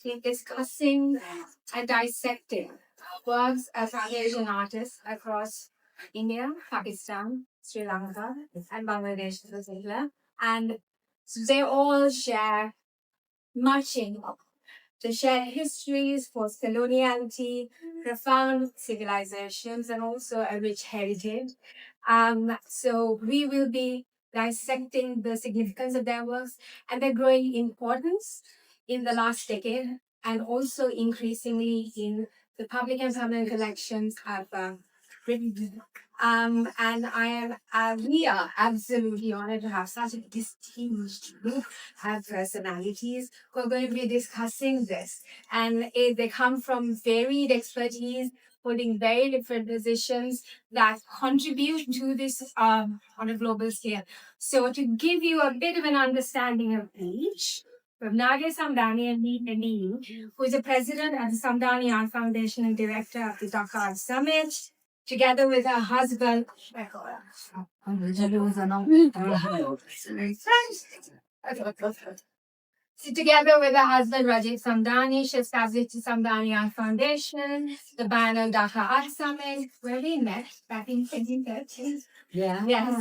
in discussing and dissecting works of South Asian artists across India, Pakistan, Sri Lanka, and Bangladesh in particular. And they all share much in the shared histories, post coloniality, profound civilizations, and also a rich heritage. So we will be dissecting the significance of their works and their growing importance in the last decade, and also increasingly in the public and permanent collections of Britain. And we are absolutely honored to have such a distinguished group of personalities who are going to be discussing this. And they come from varied expertise, holding very different positions that contribute to this on a global scale. So to give you a bit of an understanding of each, from Nadia Samdani and Nadia, who is the president of the Samdani Art Foundation and director of the Dhaka Art Summit, together with her husband, so together with her husband Rajiv Samdani, she established the Samdani Art Foundation, the Banner Dhaka Art Summit, where we met back in 2013. Yeah. Yes.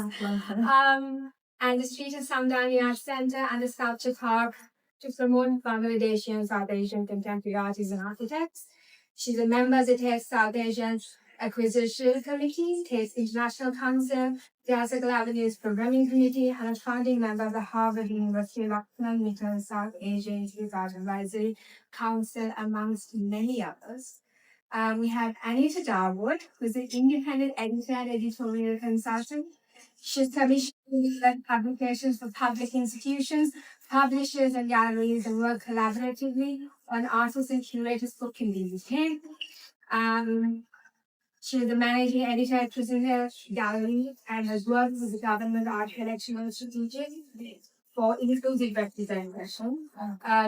And the Street of Samdani Art Center and the Sculpture Park to promote Bangladeshi and South Asian contemporary artists and architects. She's a member of the TASTE South Asian Acquisition Committee, TASTE International Council, Classical Avenues Programming Committee, and a founding member of the Harvard University Lucknow South Asia Institute Art Advisory Council, amongst many others. We have Anita Dawood, who's an independent editor and editorial consultant. She's commissioned publications for public institutions, publishers, and galleries, and work collaboratively on artists and curators book in the UK. She is the managing editor at Prisoner Gallery and has worked with the Government Art Collection and Strategic for inclusive representation.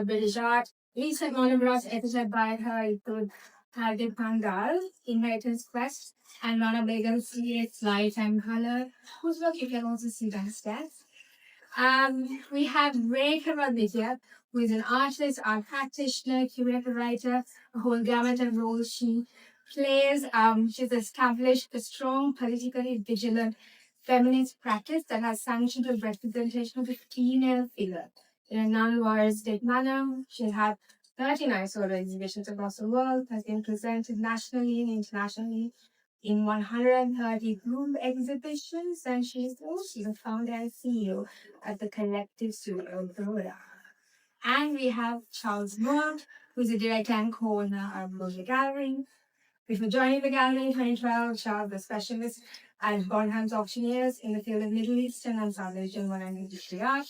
British art. Recent monographs edited by her include Target Pandal, Inheritance Quest, and Rana Begum's Creates Light and Color, whose work you can also see downstairs. We have Rekha Rodwitiya, who is an artist, art practitioner, curator, writer, a whole gamut of roles she plays. She's established a strong, politically vigilant feminist practice that has sanctioned the representation of the female figure in a non-voyeuristic manner. She had 39 solo exhibitions across the world, has been presented nationally and internationally in 130 group exhibitions, and she is also the founder and CEO at the Collective Studio Baroda. And we have Charles Moore, who's the director and co-owner of Baroda Gallery. Before joining the gallery in 2012, Charles was a specialist at Bonham's auctioneers in the field of Middle Eastern and South Asian modern industry art.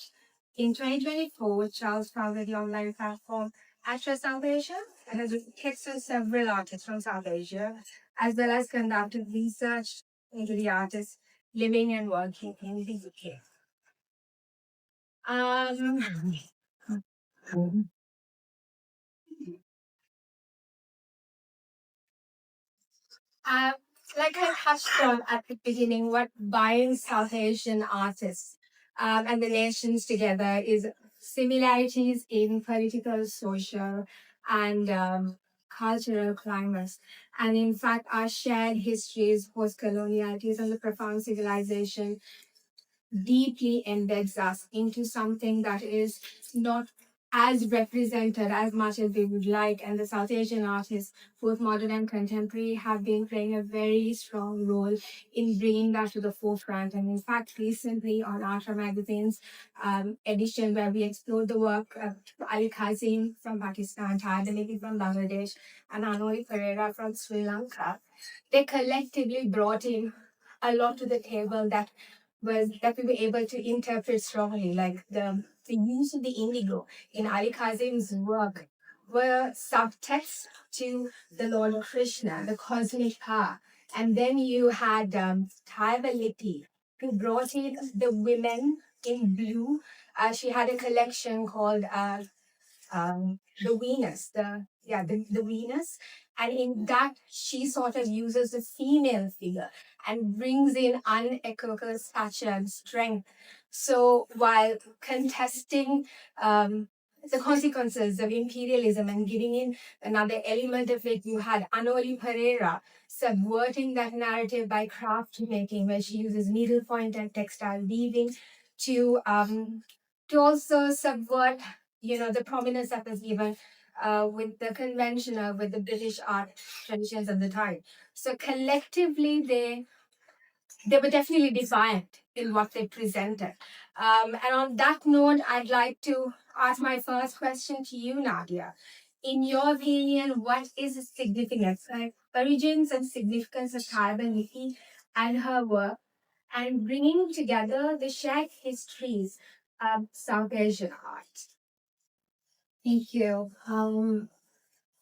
In 2024, Charles founded the online platform ARTRA South Asia and has texted several artists from South Asia, as well as conducted research into the artists living and working in the UK. Like I touched on at the beginning, what binds South Asian artists and the nations together is similarities in political, social, and cultural climates. And in fact, our shared histories, post-colonialities, and the profound civilization deeply embeds us into something that is not as represented as much as we would like. And the South Asian artists, both modern and contemporary, have been playing a very strong role in bringing that to the forefront. And in fact, recently on ARTRA magazine's edition, where we explored the work of Ali Kazim from Pakistan, Tadaliki from Bangladesh, and Anoli Pereira from Sri Lanka, they collectively brought in a lot to the table that we were able to interpret strongly, like the use of the indigo in Ali Kazim's work were subtext to the Lord Krishna, the cosmic power. And then you had Taiva Lipi, who brought in the women in blue. She had a collection called the Venus, the Venus. And in that, she sort of uses the female figure and brings in unequivocal stature and strength. So while contesting the consequences of imperialism and giving in another element of it. You had Anoli Pereira subverting that narrative by craft making, where she uses needlepoint and textile weaving to also subvert, the prominence that was given with the conventional, with the British art traditions of the time. So collectively, they were definitely defiant in what they presented. And on that note, I'd like to ask my first question to you, Nadia. In your opinion, what is the significance, origins and significance of Taiwanese and her work, and bringing together the shared histories of South Asian art? Thank you.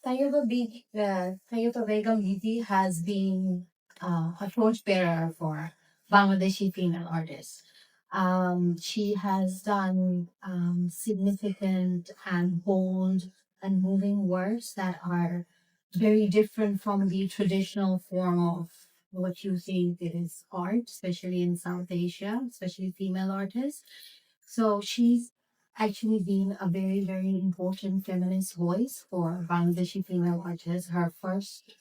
Tayuba Begum Didi has been a torchbearer for Bangladeshi female artists. She has done significant and bold and moving works that are very different from the traditional form of what you think is art, especially in South Asia, especially female artists. So she's actually been a very, very important feminist voice for Bangladeshi female artists. Her first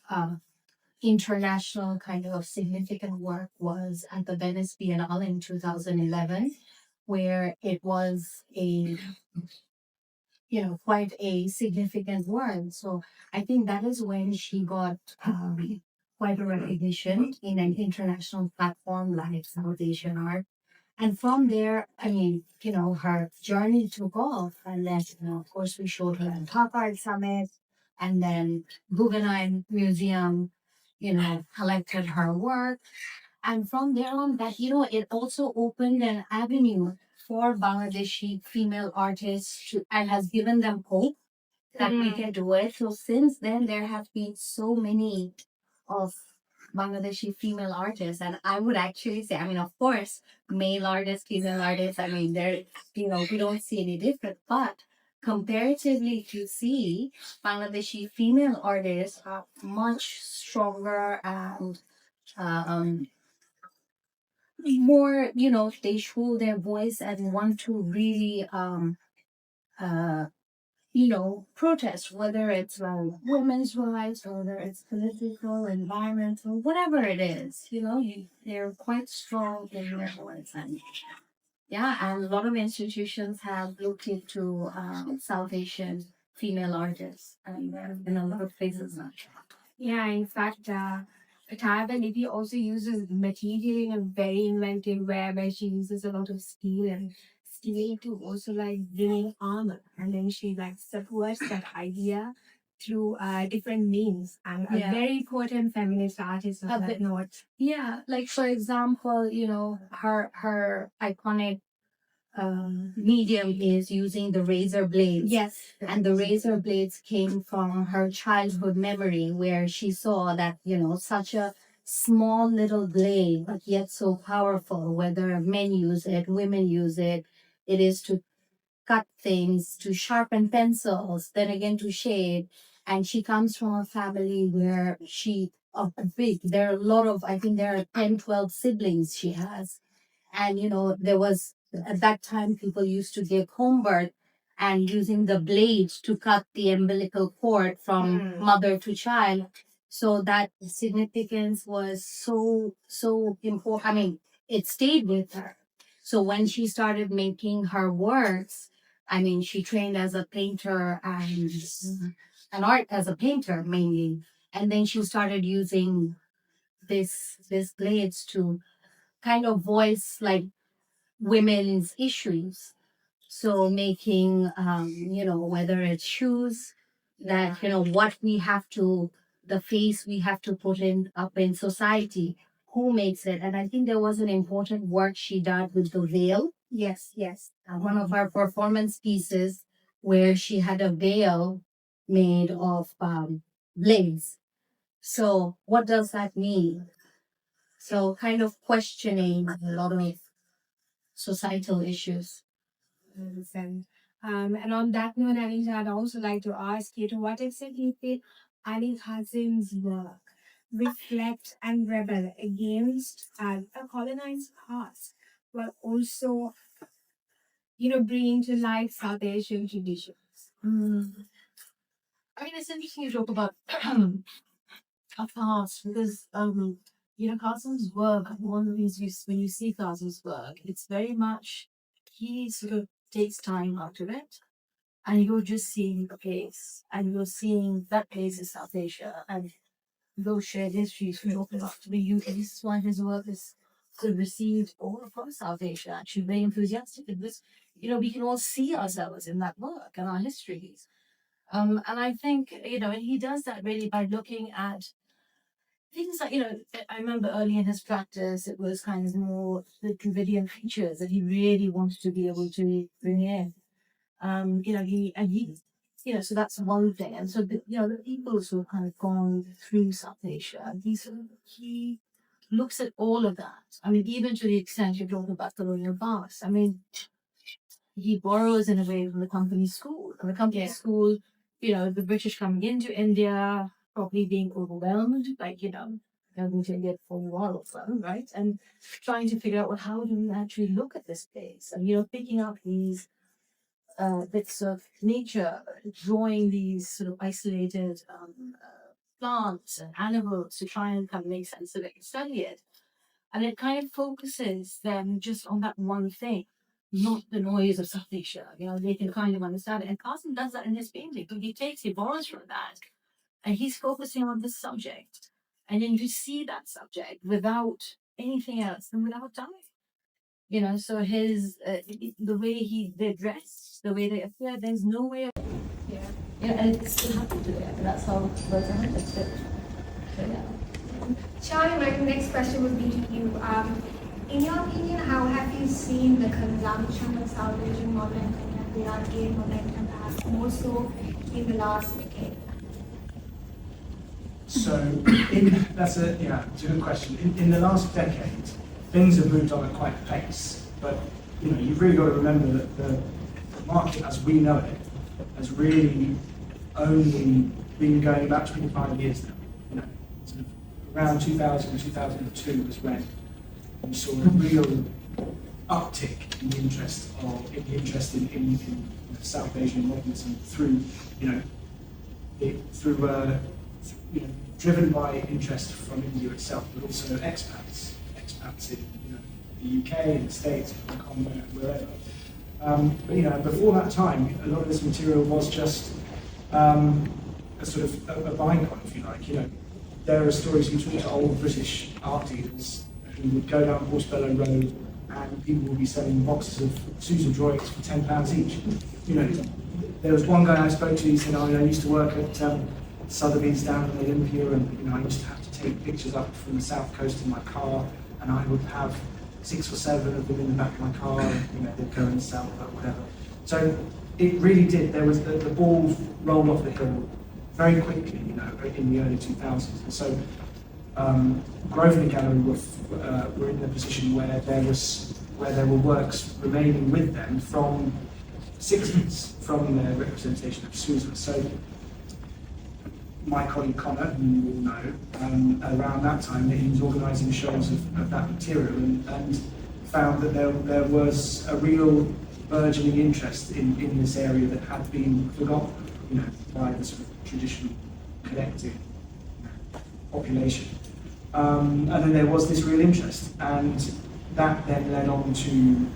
international kind of significant work was at the Venice Biennale in 2011, where it was a quite a significant work. So I think that is when she got quite a recognition in an international platform like South Asian art. And from there, I mean, her journey took off. And then, of course, we showed her at Top Art Summit. And then Guggenheim Museum, collected her work. And from there on, that, it also opened an avenue for Bangladeshi female artists and has given them hope that we can do it. So since then, there have been so many of Bangladeshi female artists, and I would actually say, I mean, of course, male artists, female artists. I mean, we don't see any different, but comparatively to see Bangladeshi female artists are much stronger and um, more, they show their voice and want to really uh, protest, whether it's women's rights, whether it's political, environmental, whatever it is, they're quite strong in their voice. And yeah, and a lot of institutions have looked into South Asian female artists, and in a lot of places now. Yeah, in fact, Taiwan Nidhi also uses material in a very inventive way, where she uses a lot of steel to also like bring armor, and then she like subverts that idea through different means. And a very potent feminist artist of that note. Yeah, like for example, her iconic medium is using the razor blades. Yes. And the razor blades came from her childhood memory where she saw that, such a small little blade, but yet so powerful, whether men use it, women use it. It is to cut things, to sharpen pencils, then again to shade. And she comes from a family where there are a lot of, I think there are 10, 12 siblings she has. And, there was, at that time, people used to give home birth and using the blades to cut the umbilical cord from mother to child. So that significance was so important. I mean, it stayed with her. So when she started making her works, I mean, she trained as a painter and an art as a painter mainly. And then she started using this blades to kind of voice like women's issues. So making, whether it's shoes that, what we have to, the face we have to put in up in society, who makes it. And I think there was an important work she did with the veil. Yes, yes. One of our performance pieces where she had a veil made of blades. So what does that mean? So kind of questioning a lot of societal issues. Understand. And on that note, Anita, I'd also like to ask you, to what extent do you feel Ali Kazim's work reflect and rebel against a colonized past, while also, bringing to light South Asian traditions? I mean, it's interesting you talk about a past because Qasim's work. One of the things when you see Qasim's work, it's very much he sort of takes time out of it, and you're just seeing a place, and you're seeing that place is South Asia, and those shared histories we talk about to be used. This is why his work is sort of received all across South Asia. Actually, very enthusiastic in this. We can all see ourselves in that work and our histories. And I think, and he does that really by looking at things like, I remember early in his practice, it was kind of more the Dravidian features that he really wanted to be able to bring in. So that's one thing. And so, the peoples who have kind of gone through South Asia, he looks at all of that. I mean, even to the extent you're talking about colonial past. I mean, he borrows in a way from the company school. And the company school, the British coming into India, probably being overwhelmed, going to India for a while or so, right? And trying to figure out, well, how do we actually look at this place? And, picking up these bits of nature, drawing these sort of isolated plants and animals to try and kind of make sense of it and study it. And it kind of focuses them just on that one thing, not the noise of South Asia. They can kind of understand it. And Carson does that in his painting. So he borrows from that, and he's focusing on this subject. And then you see that subject without anything else and without dying. So his the way they're dressed, the way they appear, there's no way of and it still happened today. And that's how birds are hunted. So yeah. Charlie, my next question would be to you. In your opinion, how have you seen the consumption of South Asian modern Kenya art gain momentum, perhaps more so in the last decade? So, that's a good question. In the last decade, things have moved on at quite a pace, but you've really got to remember that the market as we know it has really only been going about 25 years now. Sort of around 2000, 2002 was when we saw a real uptick in the interest in South Asian modernism through driven by interest from India itself, but also expats in the UK, in the States, Hong Kong, wherever. But before that time, a lot of this material was just a sort of a bycon, if you like. There are stories we talk to old British art dealers who would go down Horsebellow Road and people would be selling boxes of Susan drawings for £10 each. There was one guy I spoke to, he said, I used to work at Sotheby's down in Olympia, and I used to have to take pictures up from the south coast in my car, and I would have 6 or 7 of them in the back of my car, and they'd go and sell or whatever. So it really did. There was the ball rolled off the hill very quickly, in the early 2000s. And so Grosvenor Gallery were in a position where there were works remaining with them from the 60s, from their representation of Susan. So my colleague Connor, who you all know, around that time he was organising shows of that material and found that there was a real burgeoning interest in this area that had been forgotten, by the sort of traditional collective population. And then there was this real interest, and that then led on to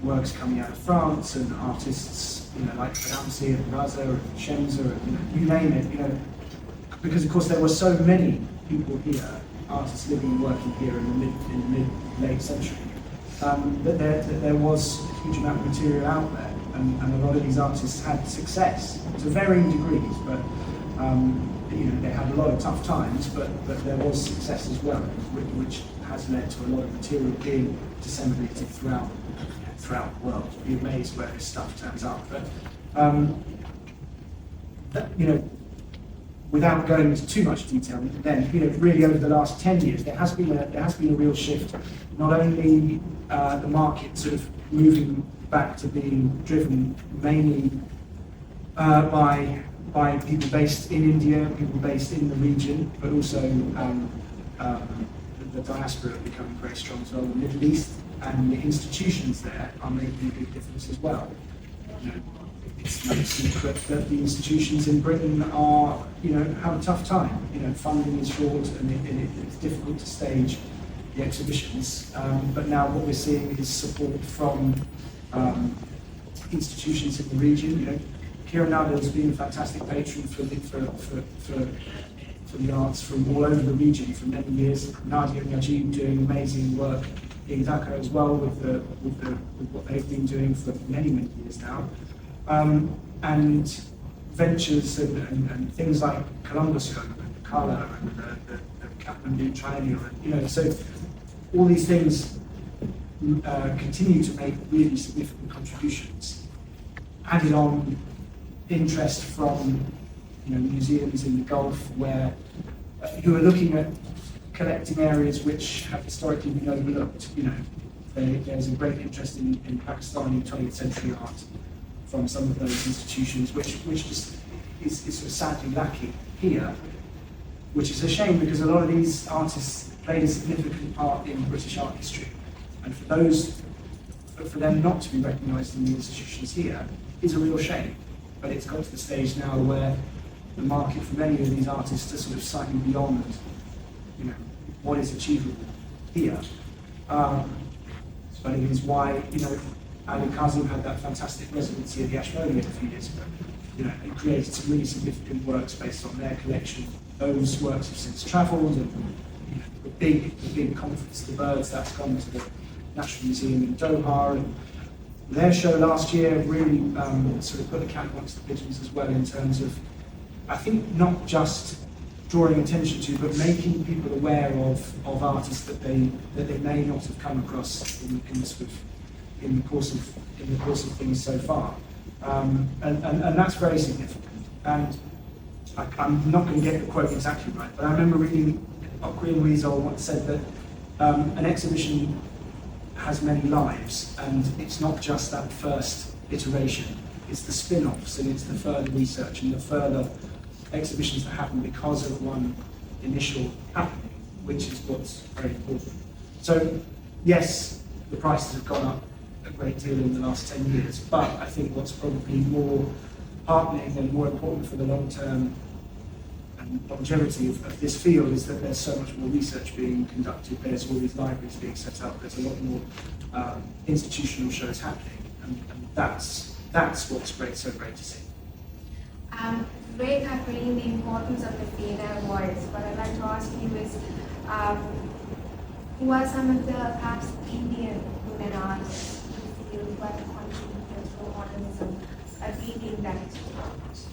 works coming out of France and artists, like Phillips and Azara and Shemza, and you name it, because of course there were so many people here, artists living and working here in the late century, that there was a huge amount of material out there, and a lot of these artists had success to varying degrees, but they had a lot of tough times, but there was success as well, which has led to a lot of material being disseminated throughout the world. You'd be amazed where this stuff turns up. But without going into too much detail, then really over the last 10 years, there has been a real shift. Not only the market sort of moving back to being driven mainly by people based in India, people based in the region, but also the diaspora becoming very strong as well. The Middle East and the institutions there are making a big difference as well. it's no secret that the institutions in Britain are, have a tough time. Funding is short and it's difficult to stage the exhibitions. But now what we're seeing is support from institutions in the region. Nadia has been a fantastic patron for the arts from all over the region for many years. Nadia and Najib doing amazing work in Dhaka as well with what they've been doing for many years now. And ventures and things like Columbuscope and Kala and the Kathmandu Triennial, so all these things continue to make really significant contributions. Added on interest from museums in the Gulf who are looking at collecting areas which have historically been overlooked. There's a great interest in Pakistani 20th century art from some of those institutions, which just is sort of sadly lacking here, which is a shame because a lot of these artists played a significant part in British art history, and for them not to be recognised in the institutions here is a real shame. But it's got to the stage now where the market for many of these artists are sort of slightly beyond, what is achievable here. So I think is why, Ali Kazim had that fantastic residency at the Ashmolean a few years ago. It created some really significant works based on their collection. Those works have since travelled, and the big conference, the Birds, that's gone to the National Museum in Doha. And their show last year really sort of put the cat amongst the pigeons as well in terms of, I think, not just drawing attention to, but making people aware of artists that they may not have come across in the course of things so far, and that's very significant. And I'm not going to get the quote exactly right, but I remember reading Green Weasel once said that an exhibition has many lives, and it's not just that first iteration, it's the spin-offs and it's the further research and the further exhibitions that happen because of one initial happening, which is what's very important. So yes, the prices have gone up a great deal in the last 10 years, but I think what's probably more heartening and more important for the long term and longevity of this field is that there's so much more research being conducted, there's all these libraries being set up, there's a lot more institutional shows happening, and that's what's so great to see. Great agreeing the importance of the female voice, but I'd like to ask you is, who are some of the perhaps Indian women artists who feel quite contributors to modernism reading that experience?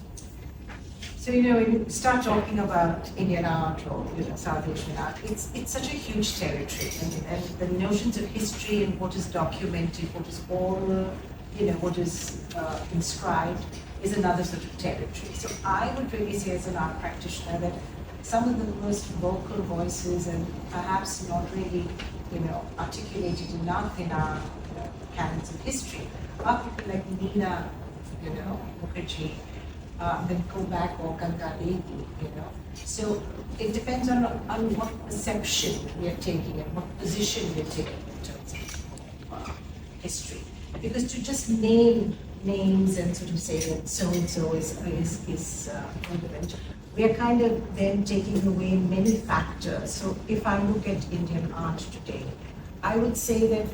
So, when you start talking about Indian art or South Asian art, it's such a huge territory. And the notions of history and what is documented, what is oral, what is inscribed is another sort of territory. So I would really say as an art practitioner that some of the most vocal voices and perhaps not really, articulated enough in our canons of history are people like Nina, Mukherjee, then go back or Ganga Devi, So it depends on what perception we are taking and what position we are taking in terms of history. Because to just name names and sort of say that so-and-so is relevant, we are kind of then taking away many factors. So if I look at Indian art today, I would say that,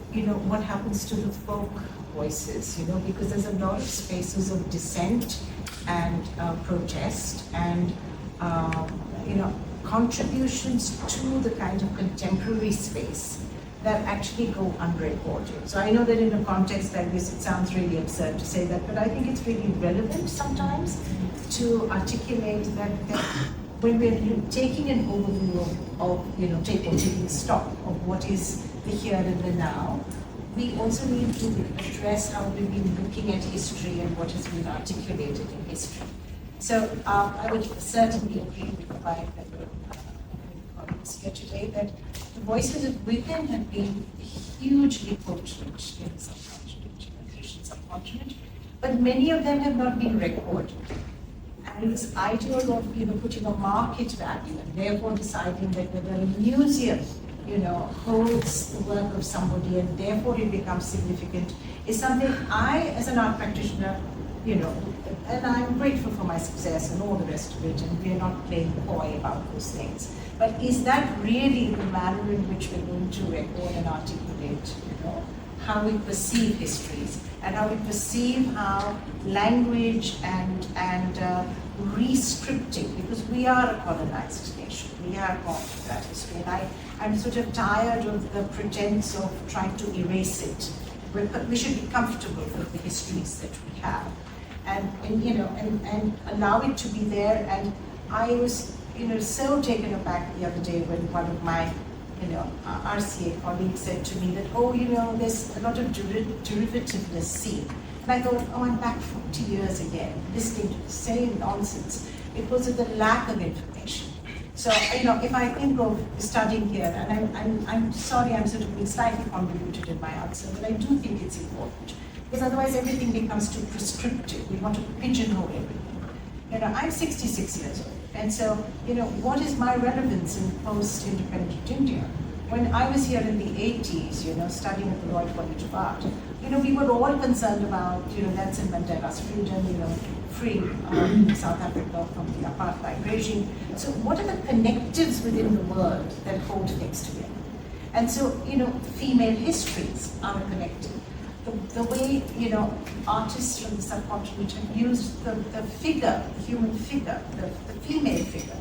what happens to the folk voices, because there's a lot of spaces of dissent and protest and, contributions to the kind of contemporary space that actually go unreported. So I know that in a context like this, it sounds really absurd to say that, but I think it's really relevant sometimes to articulate that when we're taking an overview of taking stock of what is the here and the now, we also need to address how we've been looking at history and what has been articulated in history. So I would certainly agree with the five colleagues here today that the voices of women have been hugely potent in the subcontinent, in the Asian subcontinent, but many of them have not been recorded. And this idea of putting a market value and therefore deciding that whether a museum holds the work of somebody and therefore it becomes significant is something I, as an art practitioner, you know, and I'm grateful for my success and all the rest of it, and we're not playing coy about those things. But is that really the manner in which we're going to record and articulate, you know, how we perceive histories and how we perceive how language and re-scripting, because we are a colonized nation, we have gone through that history, and I'm sort of tired of the pretense of trying to erase it. We should be comfortable with the histories that we have, and you know, and allow it to be there. And I was, you know, so taken aback the other day when one of my, you know, RCA colleagues said to me that, oh, you know, there's a lot of derivativeness seen. And I thought, oh, I'm back 40 years again, listening to the same nonsense because of the lack of information. So, you know, if I think of studying here, and I'm sorry, I'm sort of being slightly convoluted in my answer, but I do think it's important, because otherwise everything becomes too prescriptive. We want to pigeonhole everything. You know, I'm 66 years old, and so, you know, what is my relevance in post-independent India? When I was here in the 80s, you know, studying at the Royal College of Art, you know, we were all concerned about, you know, Nelson Mandela's freedom, you know, freeing South Africa from the apartheid regime. So what are the connectives within the world that hold things together? And so, you know, female histories are connected. The way, you know, artists from the subcontinent have used the figure, the human figure, the female figure,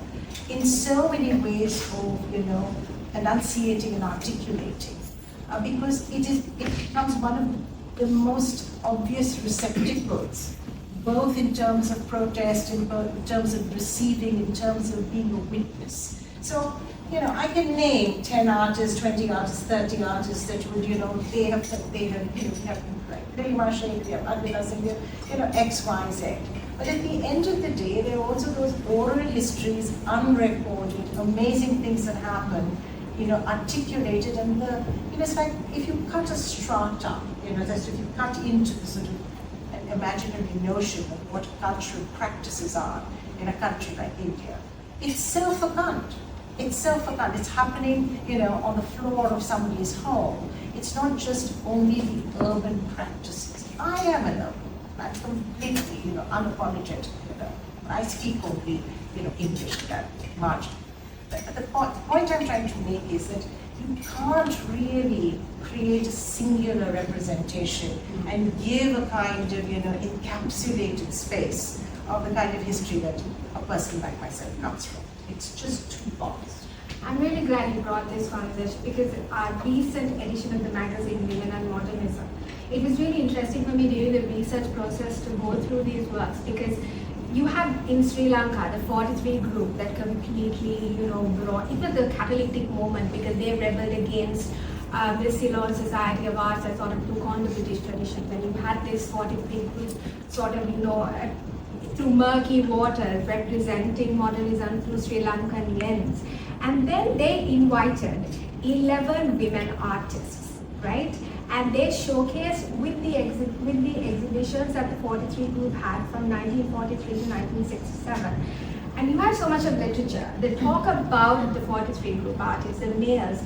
in so many ways of, you know, enunciating and articulating, because it becomes one of the most obvious receptacles, both in terms of protest, in terms of receiving, in terms of being a witness. So, you know, I can name 10 artists, 20 artists, 30 artists that would, you know, they have, you know, we have like Rekha, we have Anita, you know, X, Y, Z. But at the end of the day, there are also those oral histories, unrecorded, amazing things that happen, you know, articulated, and the, you know, it's like if you cut a strata, you know, that's if you cut into the sort of an imaginary notion of what cultural practices are in a country like India, it's self-account. It's self-account. It's happening, you know, on the floor of somebody's home. It's not just only the urban practices. I am an urban. I'm completely, you know, unapologetic. You know, I speak only, you know, English, that margin. But the point I'm trying to make is that you can't really create a singular representation and give a kind of, you know, encapsulated space of the kind of history that a person like myself comes from. It's just too vast. I'm really glad you brought this conversation, because our recent edition of the magazine, Women and Modernism, it was really interesting for me during the research process to go through these works, because you have in Sri Lanka the 43 group that completely, you know, brought, it was the catalytic moment, because they rebelled against the Ceylon Society of Arts that sort of took on the British traditions, and you had this 43 group sort of, you know, through murky waters representing modernism through Sri Lankan lens. And then they invited 11 women artists, right? And they showcased with the exhibitions that the 43 group had from 1943 to 1967. And you have so much of literature that talk about the 43 group artists, the males,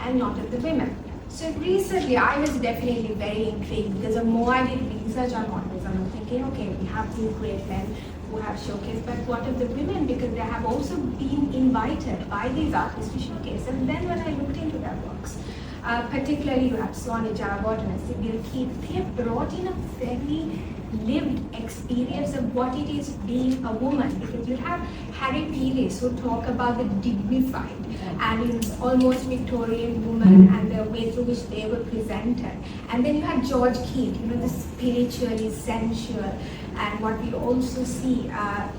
and not of the women. So recently, I was definitely very intrigued, because the more I did research on modernism, I'm thinking, okay, we have these great men who have showcased, but what of the women? Because they have also been invited by these artists to showcase. And then when I looked into their works, particularly you have Swani Jayawarden and Sibyl Keith, they have brought in a very lived experience of what it is being a woman, because you have Harry Peelis who talk about the dignified and almost Victorian woman and the way through which they were presented. And then you had George Keith, you know, the spiritually sensual, and what we also see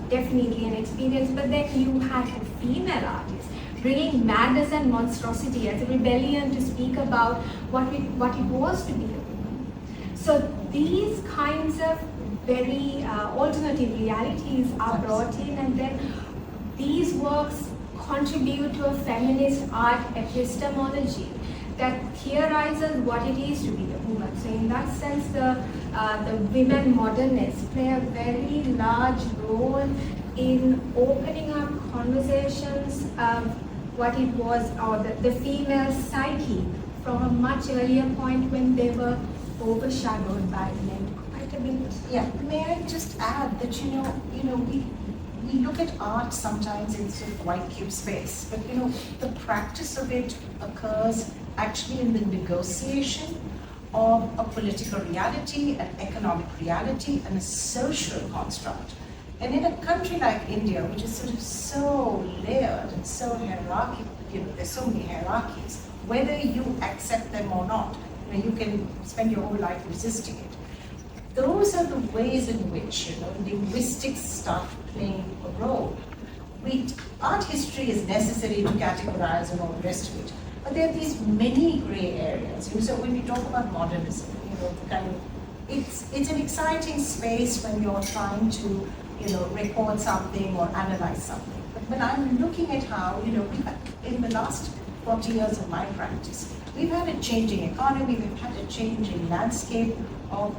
definitely an experience. But then you had a female artist bringing madness and monstrosity as a rebellion to speak about what it was to be a woman. So these kinds of very alternative realities are brought in, and then these works contribute to a feminist art epistemology that theorizes what it is to be a woman. So in that sense, the women modernists play a very large role in opening up conversations of what it was, or the female psyche, from a much earlier point when they were overshadowed by men to quite a Yeah, may I just add that we look at art sometimes in sort of white cube space, but the practice of it occurs actually in the negotiation of a political reality, an economic reality, and a social construct. And in a country like India, which is sort of so layered and so hierarchical, there's so many hierarchies, whether you accept them or not, you can spend your whole life resisting it. Those are the ways in which linguistics start playing a role. Art history is necessary to categorize and all the rest of it, but there are these many gray areas. So when we talk about modernism, it's an exciting space when you're trying to record something or analyze something. But when I'm looking at how in the last 40 years of my practice, we've had a changing economy, we've had a changing landscape of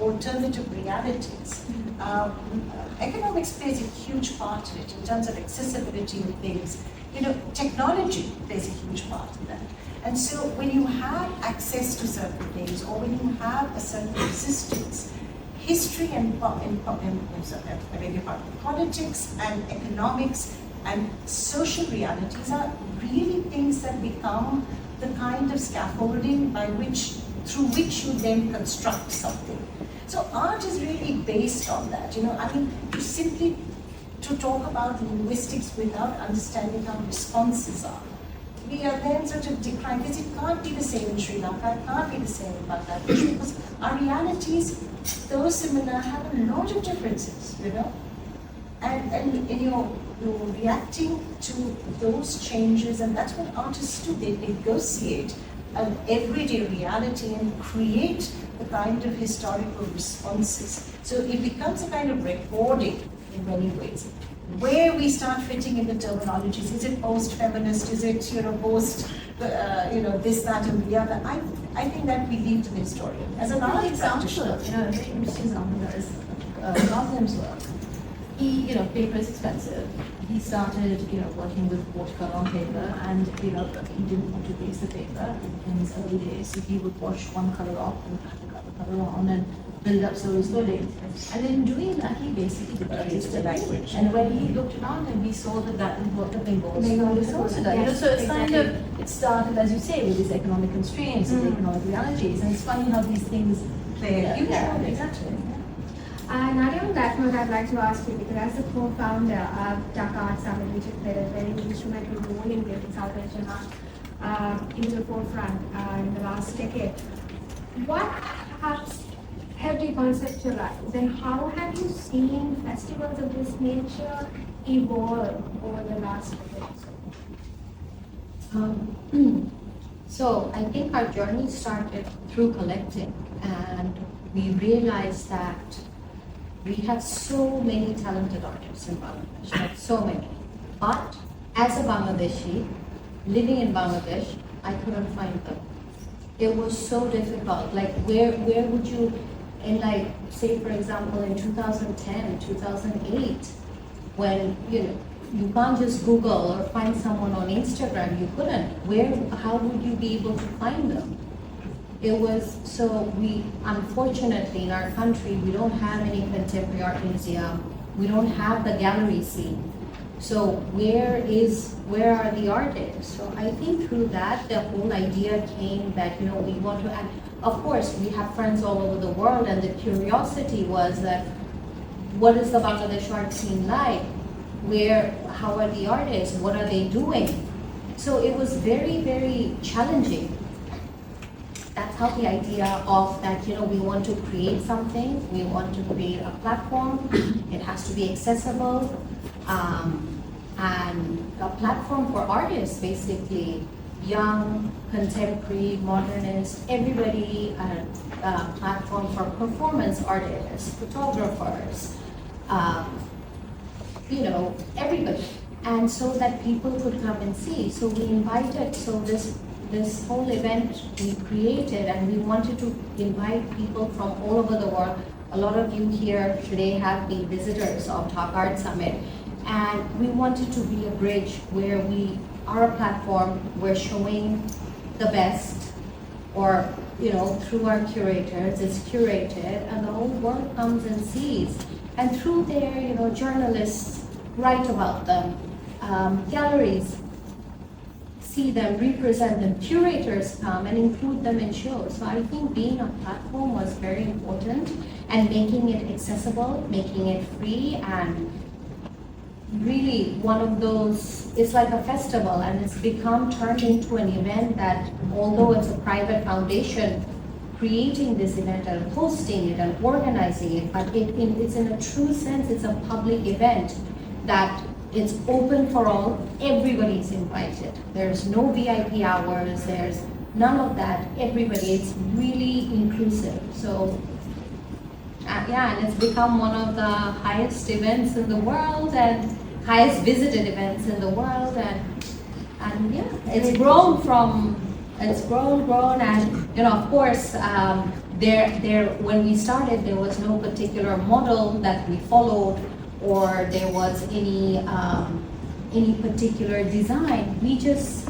alternative realities. Economics plays a huge part in it in terms of accessibility of things. Technology plays a huge part in that. And so when you have access to certain things, or when you have a certain resistance, history and politics and economics and social realities are really things that become the kind of scaffolding through which you then construct something. So art is really based on that. Simply to talk about linguistics without understanding how responses are, we are then sort of decrying, because it can't be the same in Sri Lanka, it can't be the same in Bangladesh, because our realities, though similar, have a lot of differences, and you're reacting to those changes, and that's what artists do. They negotiate an everyday reality and create the kind of historical responses. So it becomes a kind of recording in many ways. Where we start fitting in the terminologies, is it post-feminist, is it post, this, that, and the other? I think that we leave to the historian. As an art example, practitioner, a very interesting example is Goslin's work. He, paper is expensive. He started, working with watercolor on paper, and he didn't want to waste the paper in his early days, so he would wash one color off and add the color on and build up slowly. And in doing that, he basically developed the language. And when he looked around him, he saw that what the Bengals was also done. So it's kind of, it started, as you say, with these economic constraints and economic realities. And it's funny how these things play a huge role. Exactly. Nadia, on that note, I'd like to ask you, because as the co-founder of Dhaka Art Summit, which has played a very instrumental role in getting South Asian art into the forefront in the last decade, what has helped you conceptualize, and how have you seen festivals of this nature evolve over the last decade? So I think our journey started through collecting, and we realized that we have so many talented artists in Bangladesh, like so many. But as a Bangladeshi, living in Bangladesh, I couldn't find them. It was so difficult. Like where would you, in like, say for example, in 2010, 2008, when you can't just Google or find someone on Instagram, you couldn't. How would you be able to find them? It was, so we, unfortunately in our country, we don't have any contemporary art museum. We don't have the gallery scene. So where are the artists? So I think through that, the whole idea came that, we want to, and of course we have friends all over the world, and the curiosity was that, what is the Bangladesh art scene like? How are the artists? What are they doing? So it was very, very challenging. That's how the idea of that, we want to create something, we want to create a platform, it has to be accessible, and a platform for artists, basically, young, contemporary, modernist, everybody, a platform for performance artists, photographers, everybody. And so that people could come and see. So we invited, this whole event we created, and we wanted to invite people from all over the world. A lot of you here today have been visitors of Dhaka Art Summit, and we wanted to be a bridge where we are a platform, we're showing the best, or through our curators, it's curated, and the whole world comes and sees. And through there, journalists write about them, galleries see them, represent them, curators come and include them in shows. So I think being a platform was very important, and making it accessible, making it free, and really one of those, it's like a festival, and it's turned into an event that, although it's a private foundation creating this event and hosting it and organizing it, but it's in a true sense, it's a public event that it's open for all, everybody's invited. There's no VIP hours, there's none of that, everybody, it's really inclusive. So and it's become one of the highest events in the world and highest visited events in the world, and it's grown, and of course when we started there was no particular model that we followed, or there was any particular design. We just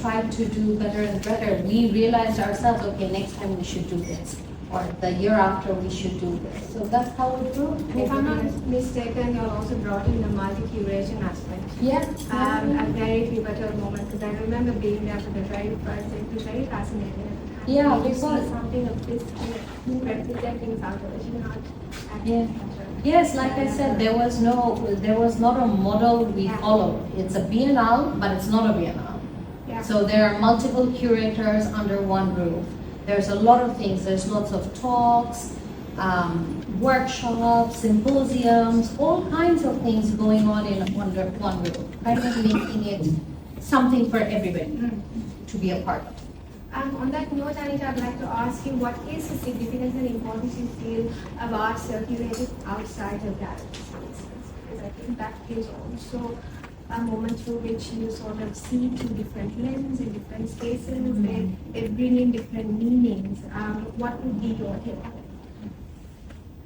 tried to do better and better. We realized ourselves, okay, next time we should do this, or the year after we should do this. So that's how it grew. If I'm not mistaken, you also brought in the multi-curation aspect. Yeah. A very pivotal moment, because I remember being there for the very first day. It was very fascinating. Yeah, you see because something of this representing South Asian art. Yeah. Yes, like I said, there was not a model we followed. It's a biennale, but it's not a biennale. Yeah. So there are multiple curators under one roof. There's a lot of things. There's lots of talks, workshops, symposiums, all kinds of things going on in under one roof, kind of making it something for everybody to be a part of. On that note, Anita, I'd like to ask you, what is the significance and importance you feel of art circulating outside of galleries, for instance? Because I think that is also a moment through which you sort of see through different lenses in different spaces. They bring in different meanings. What would be your take on it?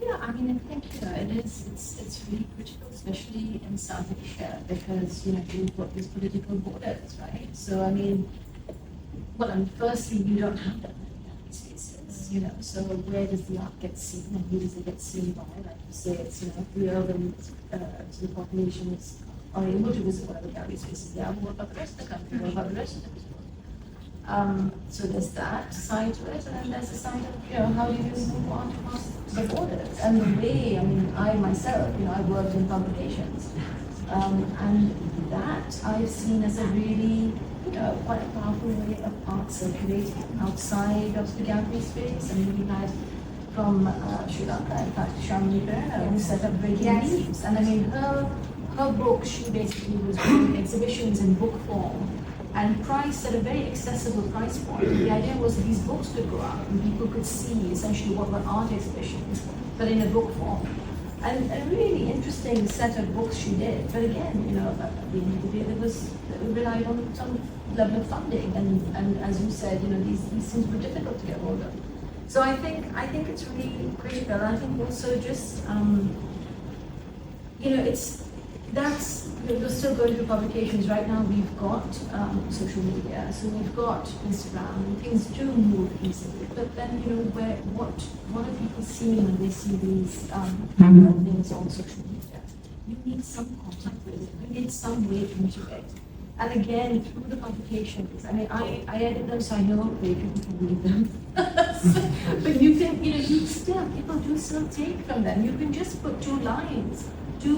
Yeah, I mean, I think it's really critical, especially in South Asia, because you've got these political borders, right? So I mean, firstly, you don't have that many spaces, so where does the art get seen, and who does it get seen by? Like you say, it's, the urban sort of populations are able to visit whatever gallery spaces they are. What about the rest of the country? What about the rest of the world? So there's that side to it, and then there's the side of, how do you move on across the borders? And the way, I mean, I myself, I worked in publications, and that I've seen as a really, quite a powerful way of art circulating outside of the gallery space. I mean, we had from Sri Lanka, in fact, Berkeley, who set up Breaking Leaves. And I mean, her book, she basically was doing exhibitions in book form and priced at a very accessible price point. The idea was these books could go out and people could see essentially what were art exhibitions, but in a book form. And a really interesting set of books she did. But again, at the end of the day, it relied on some level of funding. And as you said, these things were difficult to get hold of. So I think it's really critical. I think also just, we're still going through publications. Right now we've got social media, so we've got Instagram, things do move easily. But then, what are people seeing when they see these things on social media? You need some contact with it. You need some way to integrate. And again, through the publications, I mean, I edit them, so I know very few people read them. But you can, people do still take from them. You can just put two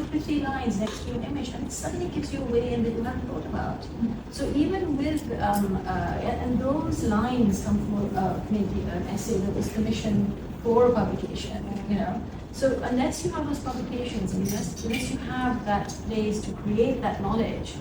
pretty lines next to an image, and it suddenly gives you a way in that you haven't thought about. So even with, and those lines come from maybe an essay that was commissioned for a publication, So unless you have those publications, and unless you have that place to create that knowledge,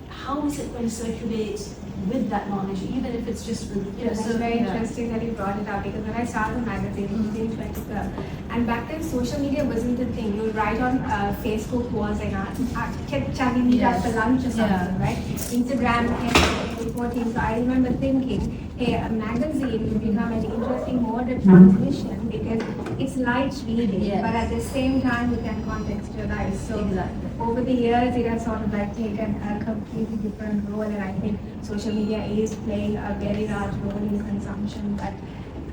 how is it going to circulate with that knowledge, even if it's just with, That's so, very interesting that you brought it up, because when I started the magazine in 2012, and back then social media wasn't the thing. You would write on Facebook was an art, kept chatting it up for lunch or something, right? Instagram kept reporting. So I remember thinking, hey, a magazine would become an interesting mode of transmission, because it's light reading, Yes. but at the same time we can contextualize. So Exactly. over the years, it has sort of like taken a completely different role, and I think social media is playing a very large role in consumption. But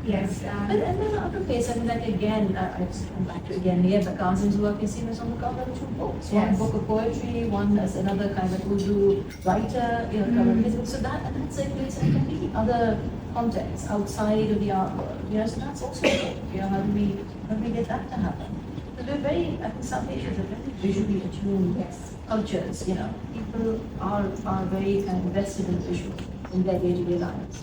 yes, And then the other place, I mean, like again, I just come back to again, Nia Bakazim's work is seen as on the cover of two books. One Yes. book of poetry, one as another kind of Urdu writer, you know, cover his book. So that's a place in a completely other context outside of the art world. You know, so that's also important. You know, how do we get that to happen? Because we're very, I think some nations are very visually attuned cultures, you know. People are very kind of invested in visual in their day-to-day lives.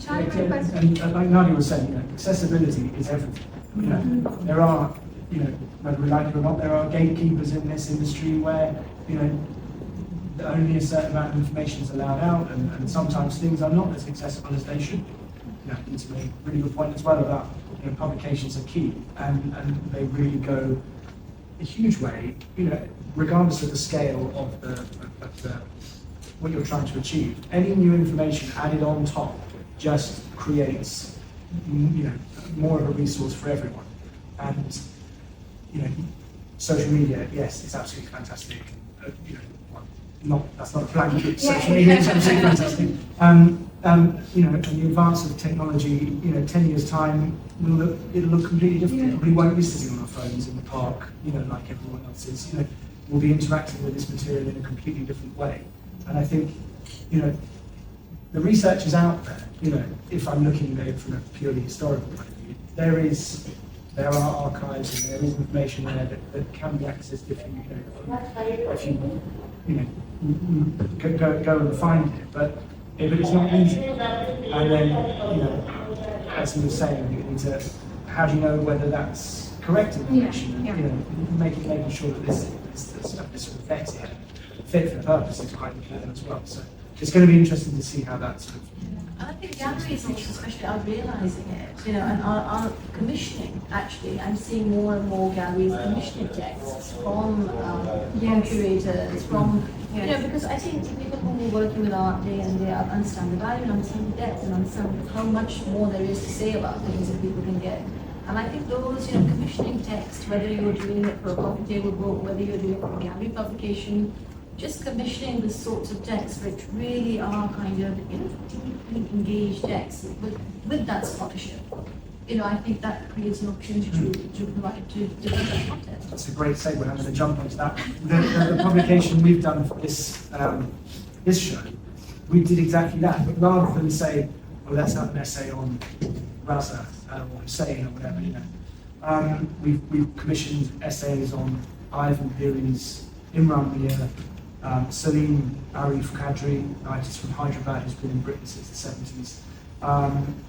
Charlie, my question. And like Nadia was saying, you know, accessibility is everything. You know, there are, you know, whether we like it or not, there are gatekeepers in this industry where, you know, only a certain amount of information is allowed out, and sometimes things are not as accessible as they should be. You know, Anita made a really good point as well about, you know, publications are key, and they really go a huge way, you know, regardless of the scale of the what you're trying to achieve. Any new information added on top just creates, you know, more of a resource for everyone. And, you know, social media, yes, it's absolutely fantastic. You know, well, that's not a blanket. Social media is absolutely fantastic. You know, and the advance of technology, you know, 10 years time, it'll look completely different. We won't be sitting on our phones in the park, you know, like everyone else is. You know, we'll be interacting with this material in a completely different way. And I think, you know, the research is out there. You know, if I'm looking at it from a purely historical point of view, there are archives and there is information there that can be accessed if you go and find it. But it's not easy. And then, you know, as he was saying, you need to, how do you know whether that's correct information? Yeah. And, you know, making sure that this stuff is sort of vetted, fit for purpose is quite important as well. So it's going to be interesting to see how that sort of. And I think galleries also, especially, are realizing it, you know, and are commissioning, actually. I'm seeing more and more galleries commissioning texts from curators, from, you know, because I think people who are working with art day in, day out understand the value and understand the depth and understand how much more there is to say about things that people can get. And I think those, you know, commissioning texts, whether you're doing it for a coffee table book, whether you're doing it for a gallery publication, just commissioning the sorts of texts which really are kind of, you know, deeply engaged texts with that scholarship. You know, I think that creates an opportunity to provide to different content. That's a great segue. I'm going to jump onto that. The publication we've done for this this show, we did exactly that. But rather than say, well, let's have an essay on Raza or Hussein or whatever, you know, we've commissioned essays on Ivan Piri's, Imran Mir, Salim Arif Qadri, an artist from Hyderabad who's been in Britain since the 70s,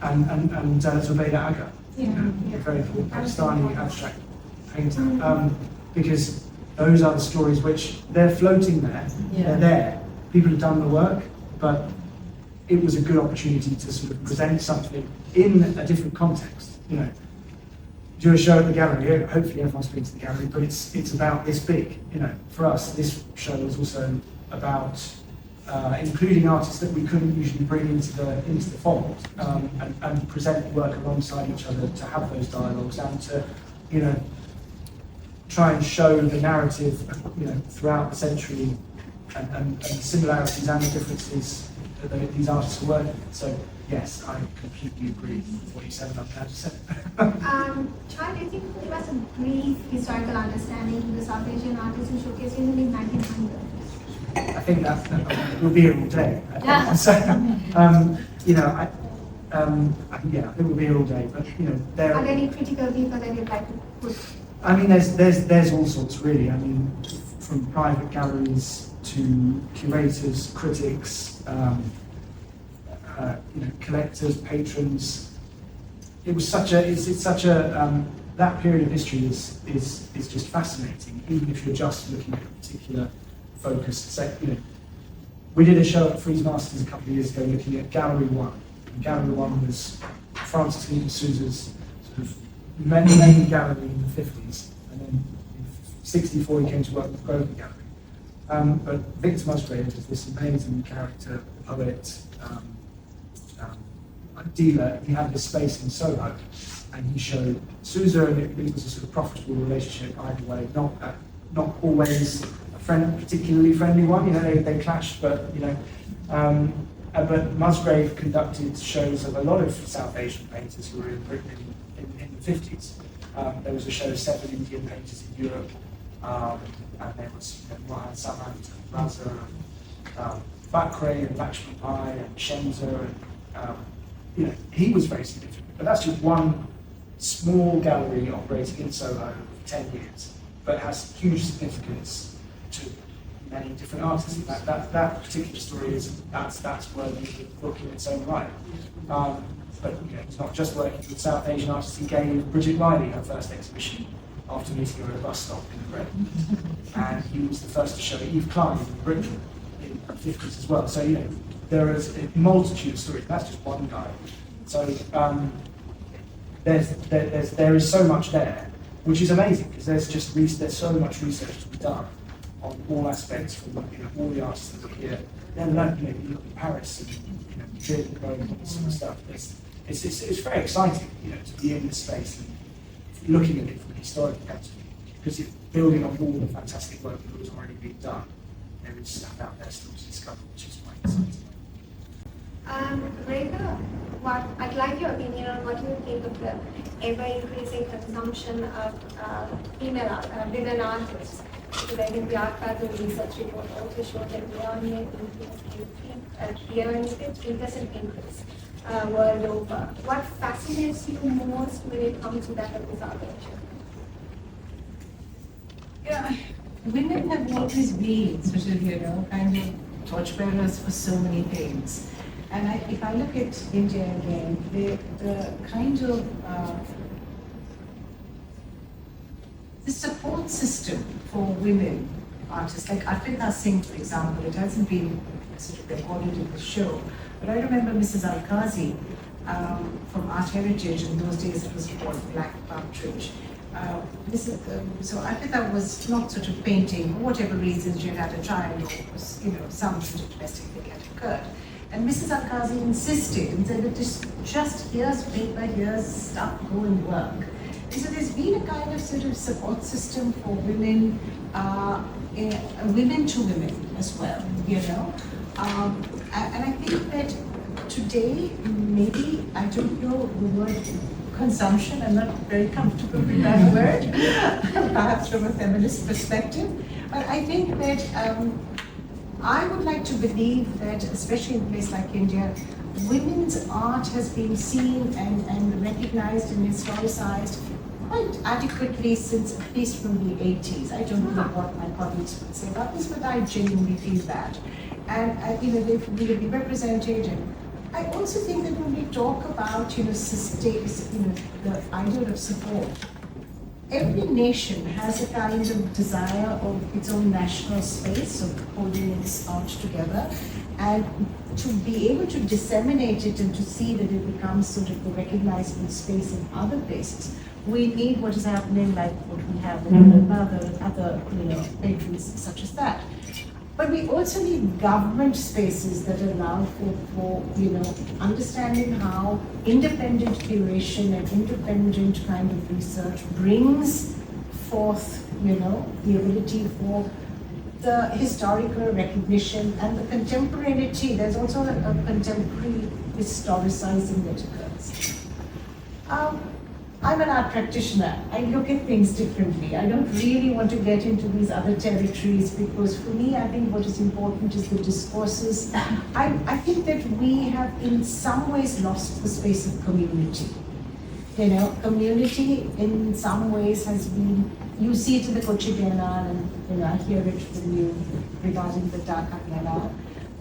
and Zubaydah Agha, a very important Pakistani abstract painter, because those are the stories which they're floating there, they're there, people have done the work, but it was a good opportunity to sort of present something in a different context, you know. Do a show at the gallery, hopefully everyone's been to the gallery, but it's about this big, you know. For us, this show is also about including artists that we couldn't usually bring into the fold, and present the work alongside each other to have those dialogues and to, you know, try and show the narrative, you know, throughout the century and the similarities and the differences that these artists are working with. So yes, I completely agree with what you said about that. Charlie, I think give us a brief historical understanding to the South Asian artists who showcased in the mid-1900s. I think that we'll be here all day. Yeah. So, you know, I think we'll be here all day. But you know, Are there any critical people that you'd like to put? I mean, there's all sorts really. I mean, from private galleries to curators, critics, you know, collectors, patrons. It's such a that period of history is just fascinating. Even if you're just looking at a particular focused set, you know, we did a show at Frieze Masters a couple of years ago looking at Gallery 1. And Gallery 1 was Francis Lee Souza's sort of main gallery in the 50s, and then in '64 he came to work with Grosvenor Gallery. But Victor Musgrave is this amazing character, poet, dealer. He had this space in Soho, and he showed Sousa, and it was a sort of profitable relationship either way, not always a particularly friendly one. You know, they clashed, but you know. But Musgrave conducted shows of a lot of South Asian painters who were in Britain in the 50s. There was a show of 7 Indian painters in Europe, and there was Mohan Samant, Raza, Bakre, and Lakshman Pai, and Shenza, and he was very significant. But that's just one small gallery operating in Soho for 10 years, but has huge significance to many different artists. That particular story that's worthy of the book in its own right. But he's not just working with South Asian artists. He gave Bridget Riley her first exhibition after meeting her at a bus stop in the rain. And he was the first to show Eve Klein in Britain in the 50s as well. So there is a multitude of stories. That's just one guy. So there is so much there, which is amazing because there's so much research to be done on all aspects from all the artists that are here. Then you look at Paris and Madrid and Rome and this sort of stuff. It's very exciting, to be in this space and looking at it from a historical point of view, because it's building on all the fantastic work that was already being done. There is stuff out there still to discover, which is quite exciting. Rekha, I'd like your opinion on what you think of the ever-increasing consumption of women artists. Because I think the ARTRA research report also showed that year-on-year increase increase world over. What fascinates you most when it comes to that observation? Yeah, women have always been sort of, kind of torchbearers for so many things. And if I look at India again, the kind of the support system for women artists, like Arpita Singh, for example, it hasn't been sort of recorded in the show, but I remember Mrs. Alkazi from Art Heritage, in those days it was called Black Partridge. So Arpita was not sort of painting, for whatever reasons she had a child, or was, some sort of domestic thing had occurred. And Mrs. Alkazi insisted and said that just here's paper, here's stuff, go and work. And so there's been a kind of sort of support system for women, women to women as well, and I think that today, maybe, I don't know the word consumption, I'm not very comfortable with that word, perhaps from a feminist perspective, but I think that I would like to believe that, especially in a place like India, women's art has been seen and recognized and historicized quite adequately since at least from the 80s. I don't know what my colleagues would say about this, but I genuinely feel that. And they will be represented. And I also think that when we talk about the idea of support, every nation has a kind of desire of its own national space of holding its art together, and to be able to disseminate it and to see that it becomes sort of the recognizable space in other places. We need what is happening, like what we have in other patrons such as that. But we also need government spaces that allow for understanding how independent curation and independent kind of research brings forth, the ability for the historical recognition and the contemporaneity. There's also a contemporary historicizing that occurs. I'm an art practitioner. I look at things differently. I don't really want to get into these other territories because for me, I think what is important is the discourses. I think that we have in some ways lost the space of community. Community in some ways has been, you see it in the Kochi Biennale, and I hear it from you regarding the Dhaka Biennale,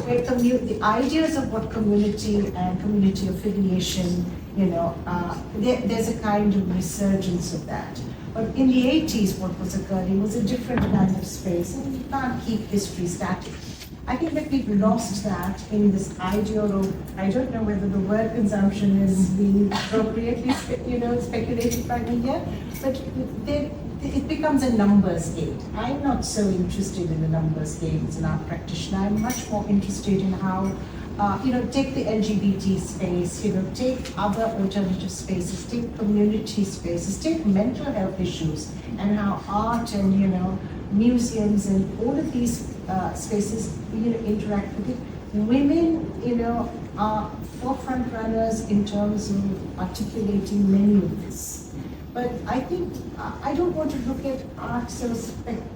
where the ideas of what community and community affiliation, there's a kind of resurgence of that. But in the 80s, what was occurring was a different kind of space, and you can't keep history static. I think that we've lost that in this idea of, I don't know whether the word consumption is being appropriately, speculated by me here, but it becomes a numbers game. I'm not so interested in the numbers game as an art practitioner. I'm much more interested in how take the LGBT space, take other alternative spaces, take community spaces, take mental health issues, and how art and, museums and all of these spaces, interact with it. Women, are forefront runners in terms of articulating many of this. But I think I don't want to look at art so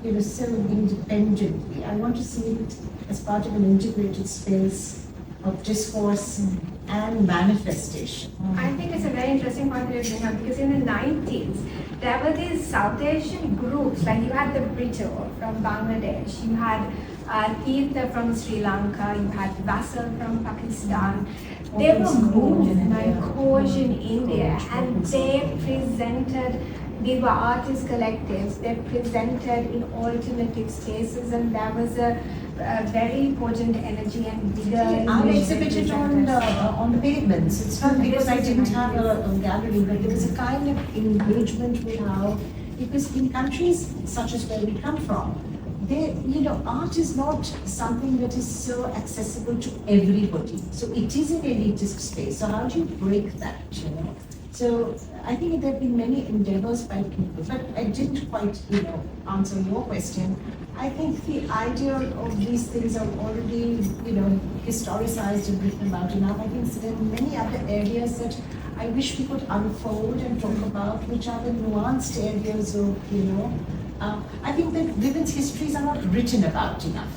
independently. I want to see it as part of an integrated space of discourse and manifestation. I think it's a very interesting point that you bring up because in the 90s, there were these South Asian groups, like you had the Brito from Bangladesh, you had Tirtha from Sri Lanka, you had Vassal from Pakistan. They were moved by Khosh in India and they were artist collectives, they presented in alternative spaces and there was a very potent energy and vigor. I exhibited on the pavements. It's not because I didn't have a gallery, but there was a kind of engagement with how, because in countries such as where we come from, art is not something that is so accessible to everybody. So it is an elitist space. So how do you break that, So I think there have been many endeavors by people, but I didn't quite, answer your question. I think the idea of these things are already, historicized and written about enough. I think there are many other areas that I wish we could unfold and talk about, which are the nuanced areas of, I think that women's histories are not written about enough.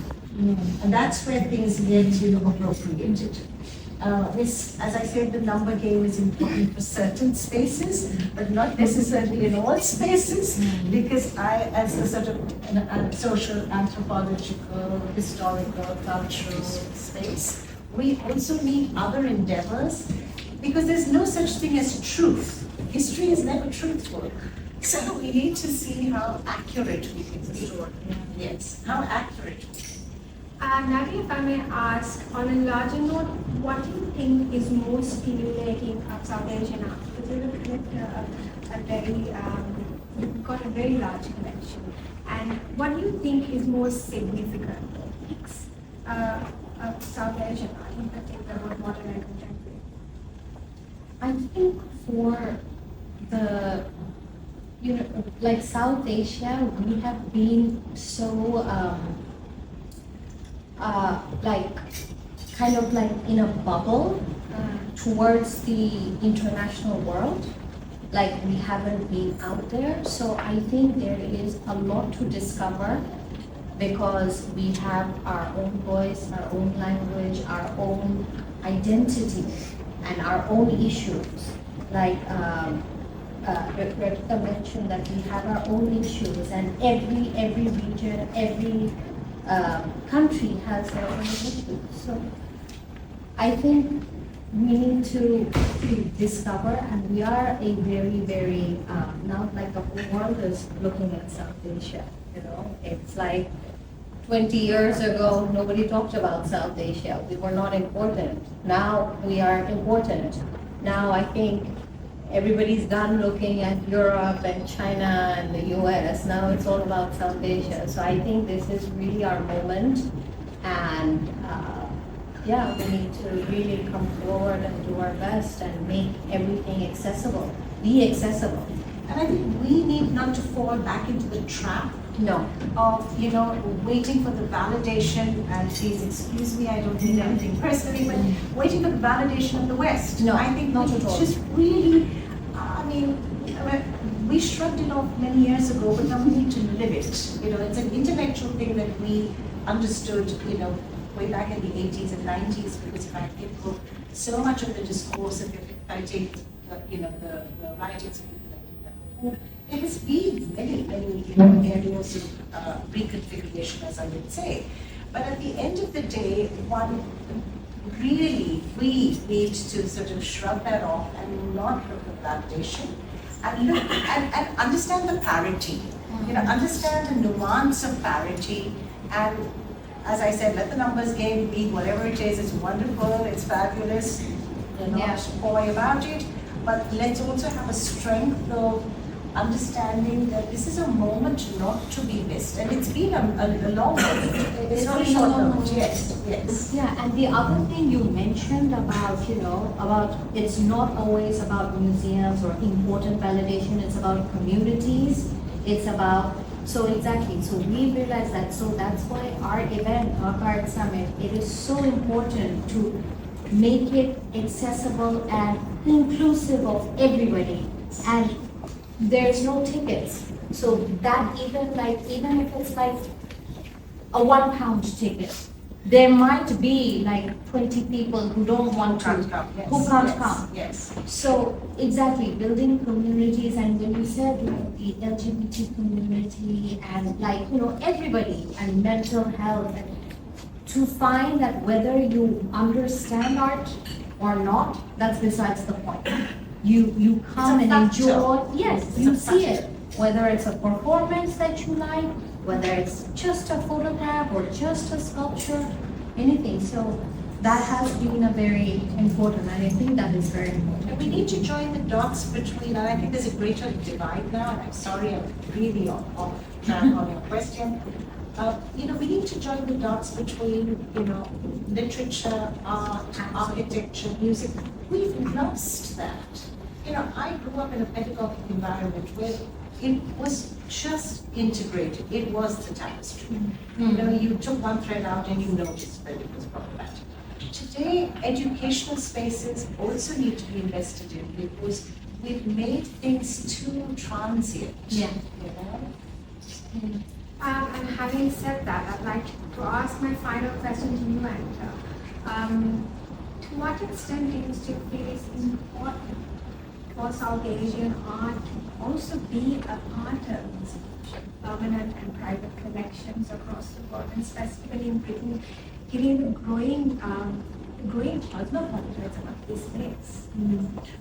And that's where things get, appropriated. As I said, the number game is important for certain spaces, but not necessarily in all spaces, because I, as a sort of a social, anthropological, historical, cultural space, we also need other endeavors, because there's no such thing as truth. History is never truthful. So we need to see how accurate we can be. Yes, how accurate. Nadia, if I may ask, on a larger note, what do you think is most stimulating of South Asian art? Because you've got a very large collection. And what do you think is most significant of South Asian art, in particular, both modern and contemporary? I think for the, like South Asia, we have been so, kind of like in a bubble towards the international world. Like we haven't been out there. So I think there is a lot to discover because we have our own voice, our own language, our own identity, and our own issues. Like Rekha mentioned that we have our own issues, and every region, every country has their own issues. So I think we need to discover, and we are a very now like the whole world is looking at South Asia. It's like 20 years ago nobody talked about South Asia. We were not important. Now we are important. Now I think everybody's done looking at Europe and China and the US. Now it's all about South Asia. So I think this is really our moment. And we need to really come forward and do our best and make everything accessible, be accessible. And I think we need not to fall back into the trap No. of, waiting for the validation, and please excuse me, I don't mean anything personally, but waiting for the validation of the West. No, I think not we at all. just really, we shrugged it off many years ago, but now we need to live it. It's an intellectual thing that we understood, way back in the 80s and 90s, because if I think so much of the discourse, if I take the writings of people like that, there has been many areas of reconfiguration, as I would say. But at the end of the day, we need to sort of shrug that off and not look at validation, and look and understand the parity. Understand the nuance of parity, and as I said, let the numbers game be whatever it is. It's wonderful, it's fabulous. We're not coy about it, but let's also have a strength of understanding that this is a moment not to be missed, and it's been a long moment. It's not a short moment. Yes, yes. Yeah, and the other thing you mentioned about, about it's not always about museums or important validation, it's about communities, it's about, so exactly, so we realize that, so that's why our event, our Art Summit, it is so important to make it accessible and inclusive of everybody. And there's no tickets. So that even if it's like a £1 ticket, there might be like 20 people who don't want to, who can't come. Yes. So exactly, building communities, and when you said like the LGBT community and like, everybody and mental health, and to find that whether you understand art or not, that's besides the point. You come and enjoy, yes, you see it, whether it's a performance that you like, whether it's just a photograph or just a sculpture, anything. So that has been a very important, and I think that is very important. And we need to join the dots between, and I think there's a greater divide now, and I'm sorry, I'm really off track on your question. We need to join the dots between, literature, art, architecture, music. We've lost that. I grew up in a pedagogic environment where it was just integrated. It was the tapestry. You took one thread out and you noticed that it was problematic. Today, educational spaces also need to be invested in because we've made things too transient. Yeah. And having said that, I'd like to ask my final question to you, Anita. To what extent do you still feel it's important for South Asian art to also be a part of permanent and private collections across the world, and specifically in Britain, given the growing cosmopolitanism of this place?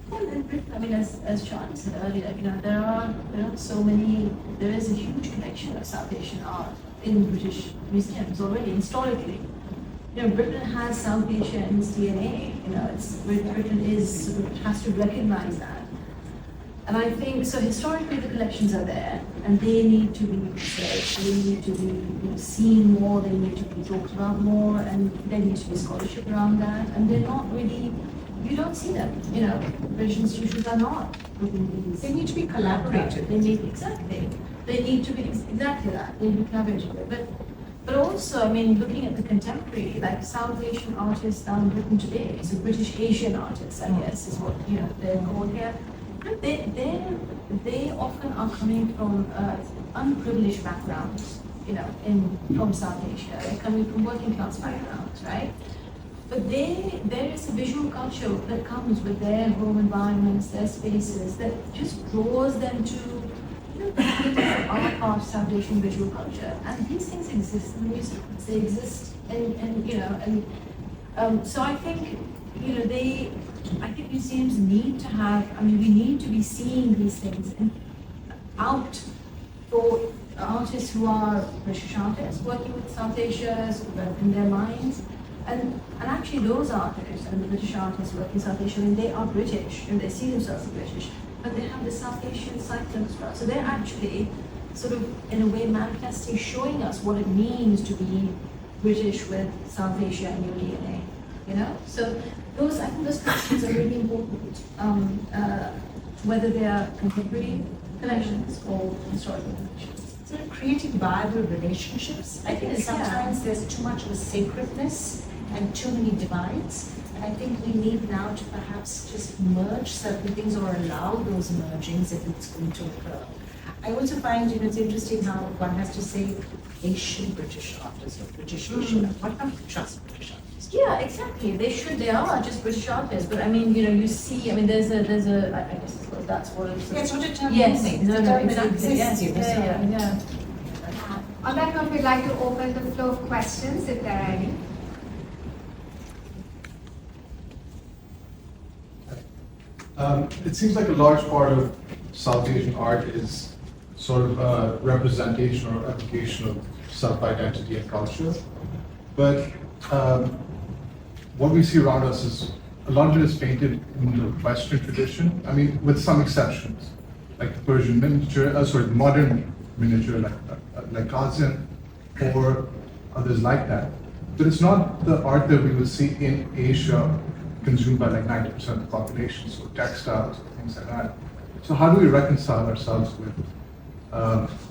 Well, in Britain, I mean, as Sean said earlier, there are so many. There is a huge collection of South Asian art in British museums already. Historically, Britain has South Asia in its DNA. Britain has to recognize that. And I think, so historically the collections are there, and they need to be researched, they need to be seen more, they need to be talked about more, and there needs to be scholarship around that, and they're not really, you don't see them, British institutions are not looking at these. They need to be collaborated. They need to be exactly that, they need to be collaborated. But also, I mean, looking at the contemporary, like South Asian artists down in Britain today, so British Asian artists, I guess, is what they're called here. They often are coming from unprivileged backgrounds, from South Asia. They're coming from working class backgrounds, right? But there is a visual culture that comes with their home environments, their spaces, that just draws them to our part of South Asian visual culture. And these things exist in museums. They exist, so I think, I think museums need to have, we need to be seeing these things out for artists who are British artists working with South Asia in their minds. And actually those artists and the British artists working in South Asia, they are British and they see themselves as British, but they have the South Asian side to them as well. So they're actually sort of, in a way, manifesting, showing us what it means to be British with South Asia in your DNA, So I think those collections are really important, whether they are contemporary collections or historical collections. So creating viable relationships. I think sometimes there's too much of a sacredness and too many divides. And I think we need now to perhaps just merge certain things or allow those mergings if it's going to occur. I also find, it's interesting how one has to say Asian British artists or British Asian. Why can't we trust British artists? Yeah, exactly. They are just British artists. But you see, there's a, I guess that's what it's. Yeah, it's not a term. Yes, exactly. Yeah. On that note, we'd like to open the floor of questions if there are any. It seems like a large part of South Asian art is sort of a representation or application of self-identity and culture. But what we see around us is a lot of it is painted in the Western tradition, with some exceptions. like Persian miniature, modern miniature, like Kazan, or others like that. But it's not the art that we would see in Asia consumed by like 90% of the population, so textiles, things like that. So how do we reconcile ourselves with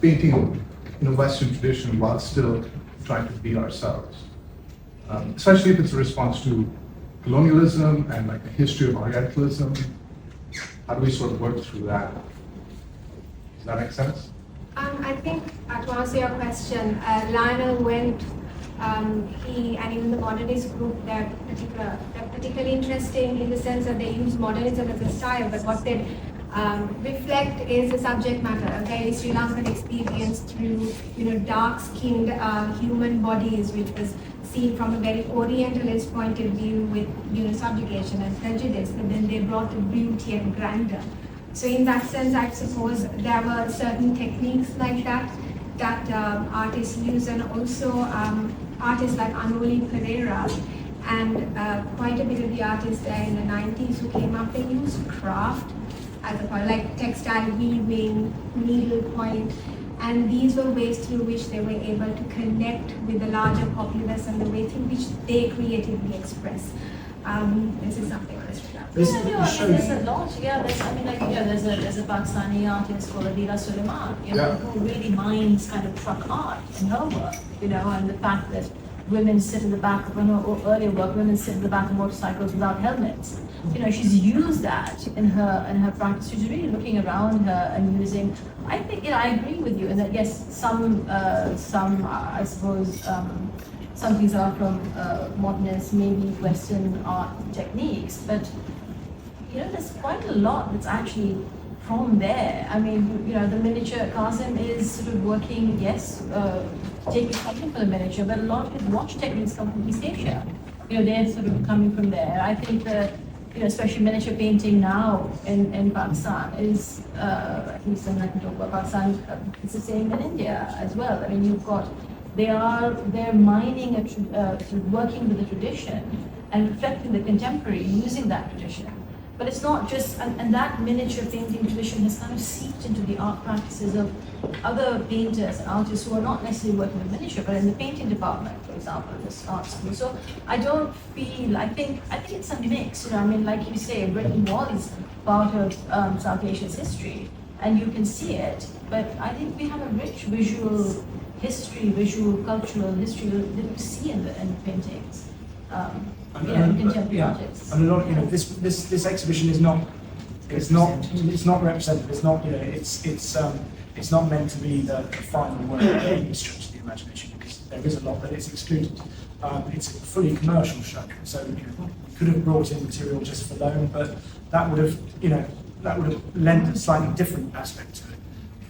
painting in a Western tradition while still trying to be ourselves? Especially if it's a response to colonialism and like the history of Orientalism. How do we sort of work through that? Does that make sense? I think to answer your question, Lionel went, he and even the modernist group, they're particularly interesting in the sense that they use modernism as a style, but what they reflect is the subject matter, okay, Sri Lankan experience through, dark-skinned human bodies, which was seen from a very Orientalist point of view with, subjugation and prejudice, but then they brought the beauty and grandeur. So in that sense, I suppose there were certain techniques like that artists use, and also artists like Anoli Pereira and quite a bit of the artists there in the 90s who came up, they used craft as a part, like textile weaving, needlepoint, and these were ways through which they were able to connect with the larger populace and the way through which they creatively express. This is something on this There's a lot. There's a Pakistani artist called Adila Suleiman, who really minds kind of truck art in her work, and the fact that women sit in the back of earlier work, women sit in the back of motorcycles without helmets. She's used that in her practice. She's really looking around her and using. I think, I agree with you in that yes, some I suppose. Some things are from modernist, maybe Western art techniques, but there's quite a lot that's actually from there. I mean, the miniature Qasim is sort of working, yes, taking something from the miniature, but a lot of his watch techniques come from East Asia. They're sort of coming from there. I think that, especially miniature painting now in Pakistan is, at least I can talk about Pakistan, it's the same in India as well. I mean, you've got they're mining sort of working with the tradition and reflecting the contemporary using that tradition. But it's not just, and that miniature painting tradition has kind of seeped into the art practices of other painters and artists who are not necessarily working with miniature, but in the painting department, for example, in this art school. So I don't feel, I think it's a mix. Like you say, Britain was part of South Asia's history, and you can see it. But I think we have a rich visual history, visual cultural history that you see in the paintings, contemporary artists. And a lot, this exhibition is not representative. It's not, it's not meant to be the final word of any stretch of the imagination, because there is a lot that is excluded. It's a fully commercial show, so we could have brought in material just for loan, but that would have lent a slightly different aspect to it.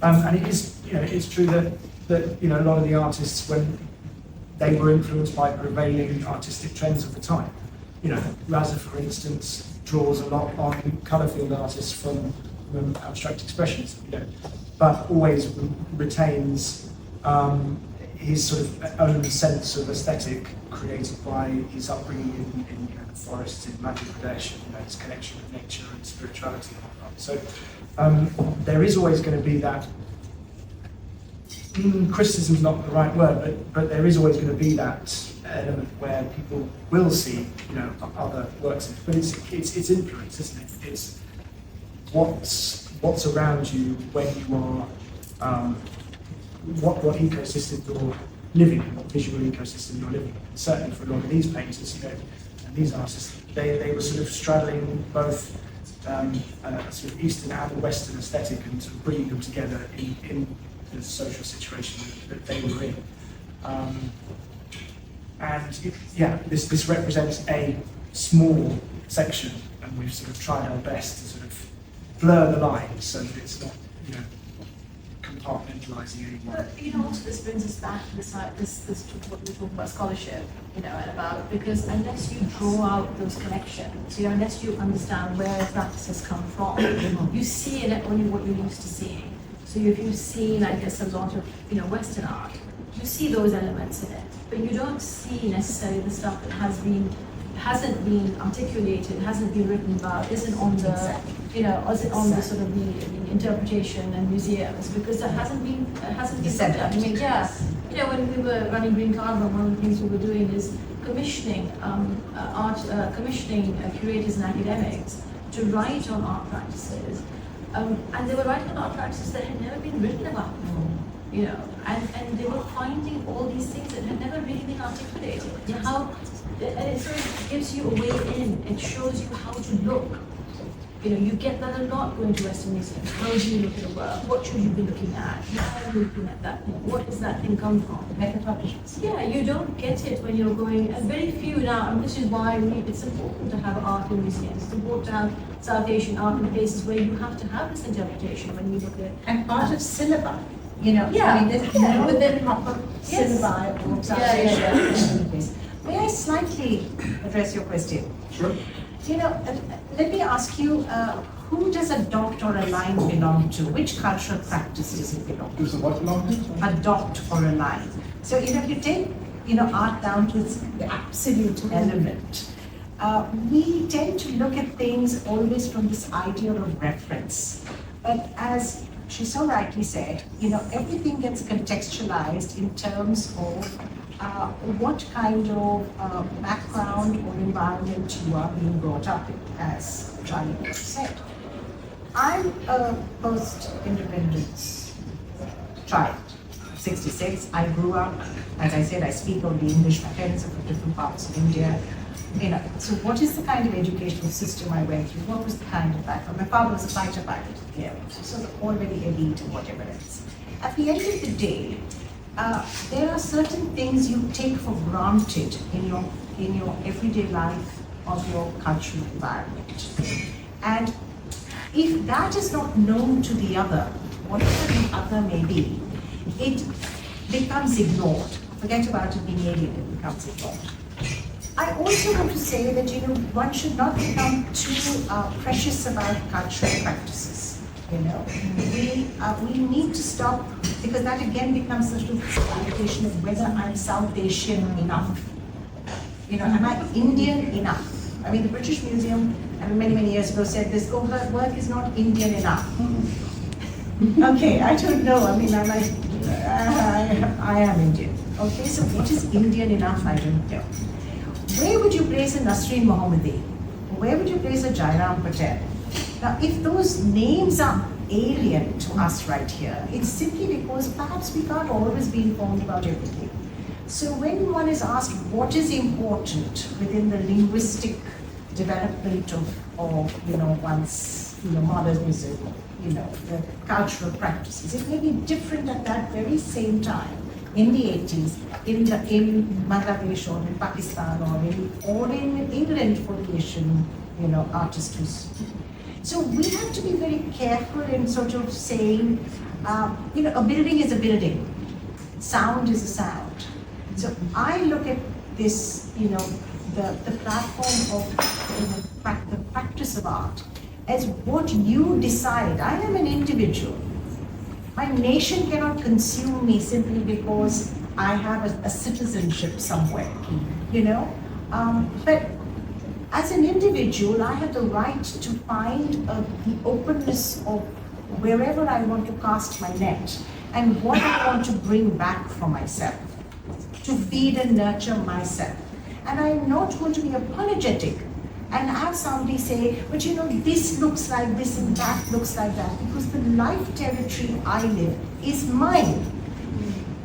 And it is, it's true that a lot of the artists, when they were influenced by prevailing artistic trends of the time. Raza, for instance, draws a lot on colour-field artists from abstract expressionism, but always retains his sort of own sense of aesthetic created by his upbringing in the forests in Madhya Pradesh, his connection with nature and spirituality and whatnot. So there is always going to be that. Criticism is not the right word, but there is always going to be that element where people will see, other works. But it's influence, isn't it? It's what's around you when you are, what ecosystem you're living in, what visual ecosystem you're living in. And certainly for a lot of these painters, and these artists, they were sort of straddling both sort of Eastern and Western aesthetic and sort of bringing them together in the social situation that they were in. This represents a small section, and we've sort of tried our best to sort of blur the lines so that it's not, compartmentalizing anymore. But also this brings us back to this what we talk about scholarship, and about, because unless you draw out those connections, unless you understand where practices come from, you see it only what you're used to seeing. So if you've seen, I guess, a lot of Western art, you see those elements in it, but you don't see necessarily the stuff that has been hasn't been articulated, hasn't been written about, isn't on the, isn't on the sort of the interpretation and museums, because that hasn't been Said that. I mean, yeah, when we were running Green Carnival, one of the things we were doing is commissioning curators and academics to write on art practices, and they were writing on art practices that had never been written about before. And they were finding all these things that had never really been articulated. And it sort of gives you a way in. It shows you how to look. You get that a lot going to Western museums. How do you look at a work? What should you be looking at? How are you looking at that thing? What does that thing come from? Methodologies. Yeah, you don't get it when you're going, and very few now, and this is why it's important to have art in museums. It's important to have South Asian art in places where you have to have this interpretation when you look at. And part of syllabi, Yeah. I mean, there's Yeah. within proper Yes. syllabi or South Yeah, yeah, Asian. May I slightly address your question? Sure. Let me ask you, who does a dot or a line belong to? Which cultural practice does it belong to? Does the what belong to? A dot or a line. So, if you take, art down to its absolute element, we tend to look at things always from this idea of reference. But as she so rightly said, everything gets contextualized in terms of what kind of background or environment you are being brought up in, as Jaleel said. I'm a post-independence child, 66. I grew up, as I said, I speak only English. My parents are from different parts of India. So what is the kind of educational system I went through? What was the kind of background? My father was a fighter pilot in the Air Force, so already elite and whatever else. At the end of the day, there are certain things you take for granted in your everyday life of your cultural environment. And if that is not known to the other, whatever the other may be, it becomes ignored. Forget about it being alien, it becomes ignored. I also want to say that one should not become too precious about cultural practices. We need to stop, because that again becomes sort of this validation of whether I'm South Asian enough. Am I Indian enough? I mean, the British Museum, many years ago said this, her work is not Indian enough. Okay, I don't know. I mean, I am Indian. Okay, so what is Indian enough? I don't know. Where would you place a Nasreen Mohammadi? Where would you place a Jairam Patel? Now, if those names are alien to us right here, it's simply because perhaps we can't always be informed about everything. So when one is asked what is important within the linguistic development of one's modernism, the cultural practices, it may be different at that very same time. In the 80s, in Bangladesh or in Pakistan or in England for the Asian, artists who's. So we have to be very careful in sort of saying, a building is a building, sound is a sound. So I look at this, the platform of the practice of art as what you decide. I am an individual. My nation cannot consume me simply because I have a citizenship somewhere, But as an individual, I have the right to find the openness of wherever I want to cast my net and what I want to bring back for myself, to feed and nurture myself. And I'm not going to be apologetic and have somebody say, but this looks like this and that looks like that, because the life territory I live is mine.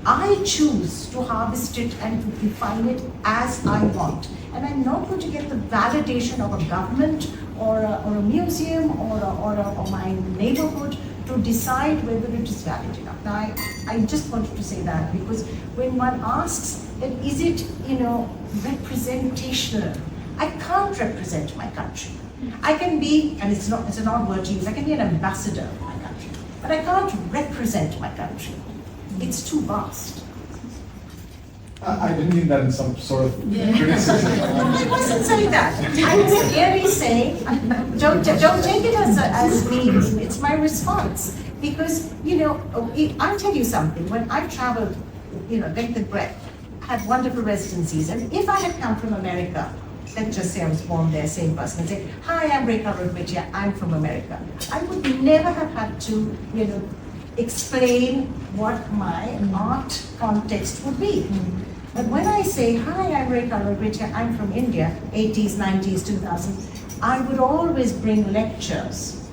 I choose to harvest it and to define it as I want. And I'm not going to get the validation of a government or a museum or my neighborhood to decide whether it is valid enough. Now, I just wanted to say that, because when one asks, that is it, representational? I can't represent my country. I can be, and it's an odd word to use, I can be an ambassador of my country, but I can't represent my country. It's too vast. I didn't mean that in some sort of criticism. I wasn't saying that. I was merely saying, don't take it as me. It's my response. Because, I'll tell you something. When I've traveled, length and breadth, had wonderful residencies, and if I had come from America, let's just say I was born there, same person, and say, hi, I'm Rekha Rodwitiya, I'm from America. I would never have had to, explain what my art context would be. But when I say, hi, I'm Rekha Rodwitiya, I'm from India, 80s, 90s, 2000s, I would always bring lectures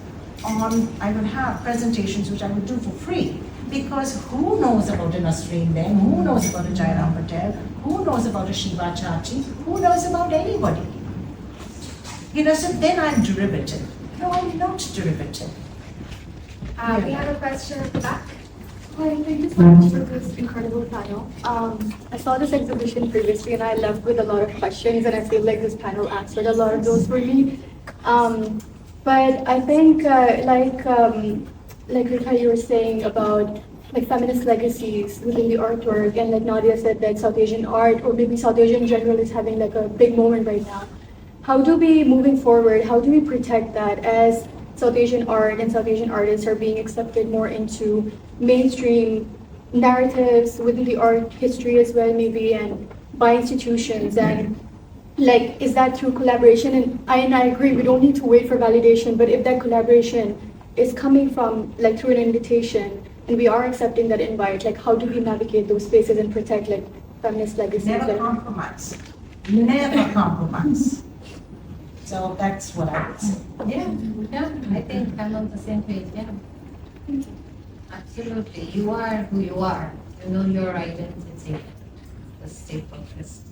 I would have presentations which I would do for free. Because who knows about a stream then? Who knows about a Jairam Patel? Who knows about a Shiva Chachi? Who knows about anybody? So then I'm derivative. No, I'm not derivative. We have a question at the back. Hi, thank you so much for this incredible panel. I saw this exhibition previously and I left with a lot of questions and I feel like this panel answered a lot of those for me. But I think like Rekha, you were saying about like feminist legacies within the artwork, and like Nadia said that South Asian art, or maybe South Asia in general, is having like a big moment right now. How do we, moving forward, how do we protect that as South Asian art and South Asian artists are being accepted more into mainstream narratives within the art history as well, maybe, and by institutions, and like, is that through collaboration? And I agree, we don't need to wait for validation, but if that collaboration is coming from, like, through an invitation, and we are accepting that invite, like, how do we navigate those spaces and protect, like, feminist legacies? Never compromise. Never compromise. So that's what I would say. Yeah, I think I'm on the same page, yeah. Absolutely, you are who you are. You know your identity. Just stay focused.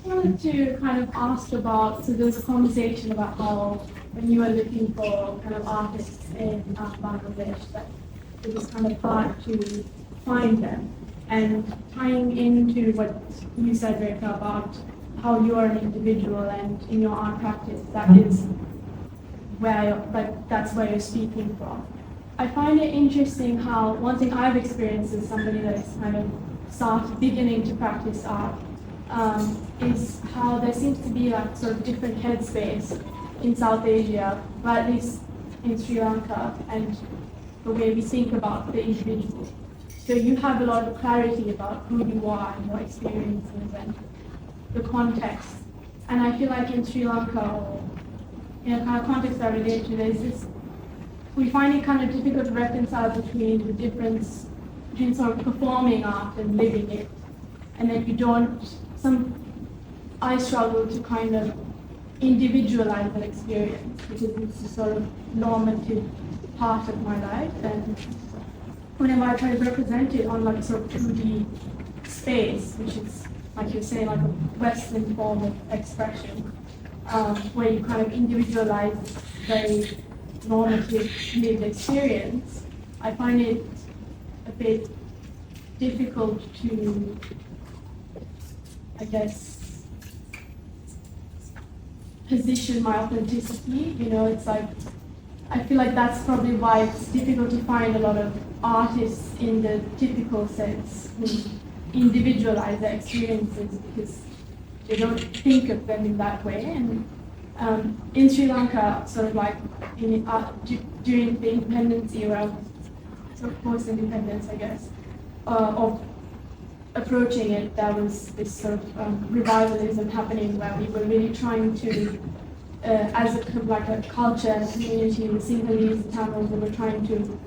I wanted to kind of ask about, so there was a conversation about how when you were looking for kind of artists in Bangladesh, that it was kind of hard to find them. And tying into what you said, Rekha, about how you are an individual and in your art practice, that is where, like, that's where you're speaking from. I find it interesting how one thing I've experienced as somebody that's kind of beginning to practice art, is how there seems to be like sort of different headspace in South Asia, or at least in Sri Lanka, and the way we think about the individual. So you have a lot of clarity about who you are and your experiences and the context. And I feel like in Sri Lanka, or in a kind of context I relate to, there's this, we find it kind of difficult to reconcile between the difference between sort of performing art and living it. And then you don't, I struggle to kind of individualize that experience because it's a sort of normative part of my life. And whenever I try to represent it on like a sort of 2D space, which is, like you're saying, like a Western form of expression, where you kind of individualize very normative lived experience, I find it a bit difficult to, I guess, position my authenticity. It's like, I feel like that's probably why it's difficult to find a lot of artists in the typical sense who individualize their experiences because they don't think of them in that way. And in Sri Lanka, sort of like during the independence era, sort of post-independence, I guess, of approaching it, there was this sort of revivalism happening where we were really trying to, as a kind of like a culture and a community, the Sinhalese, the Tamils, we were trying to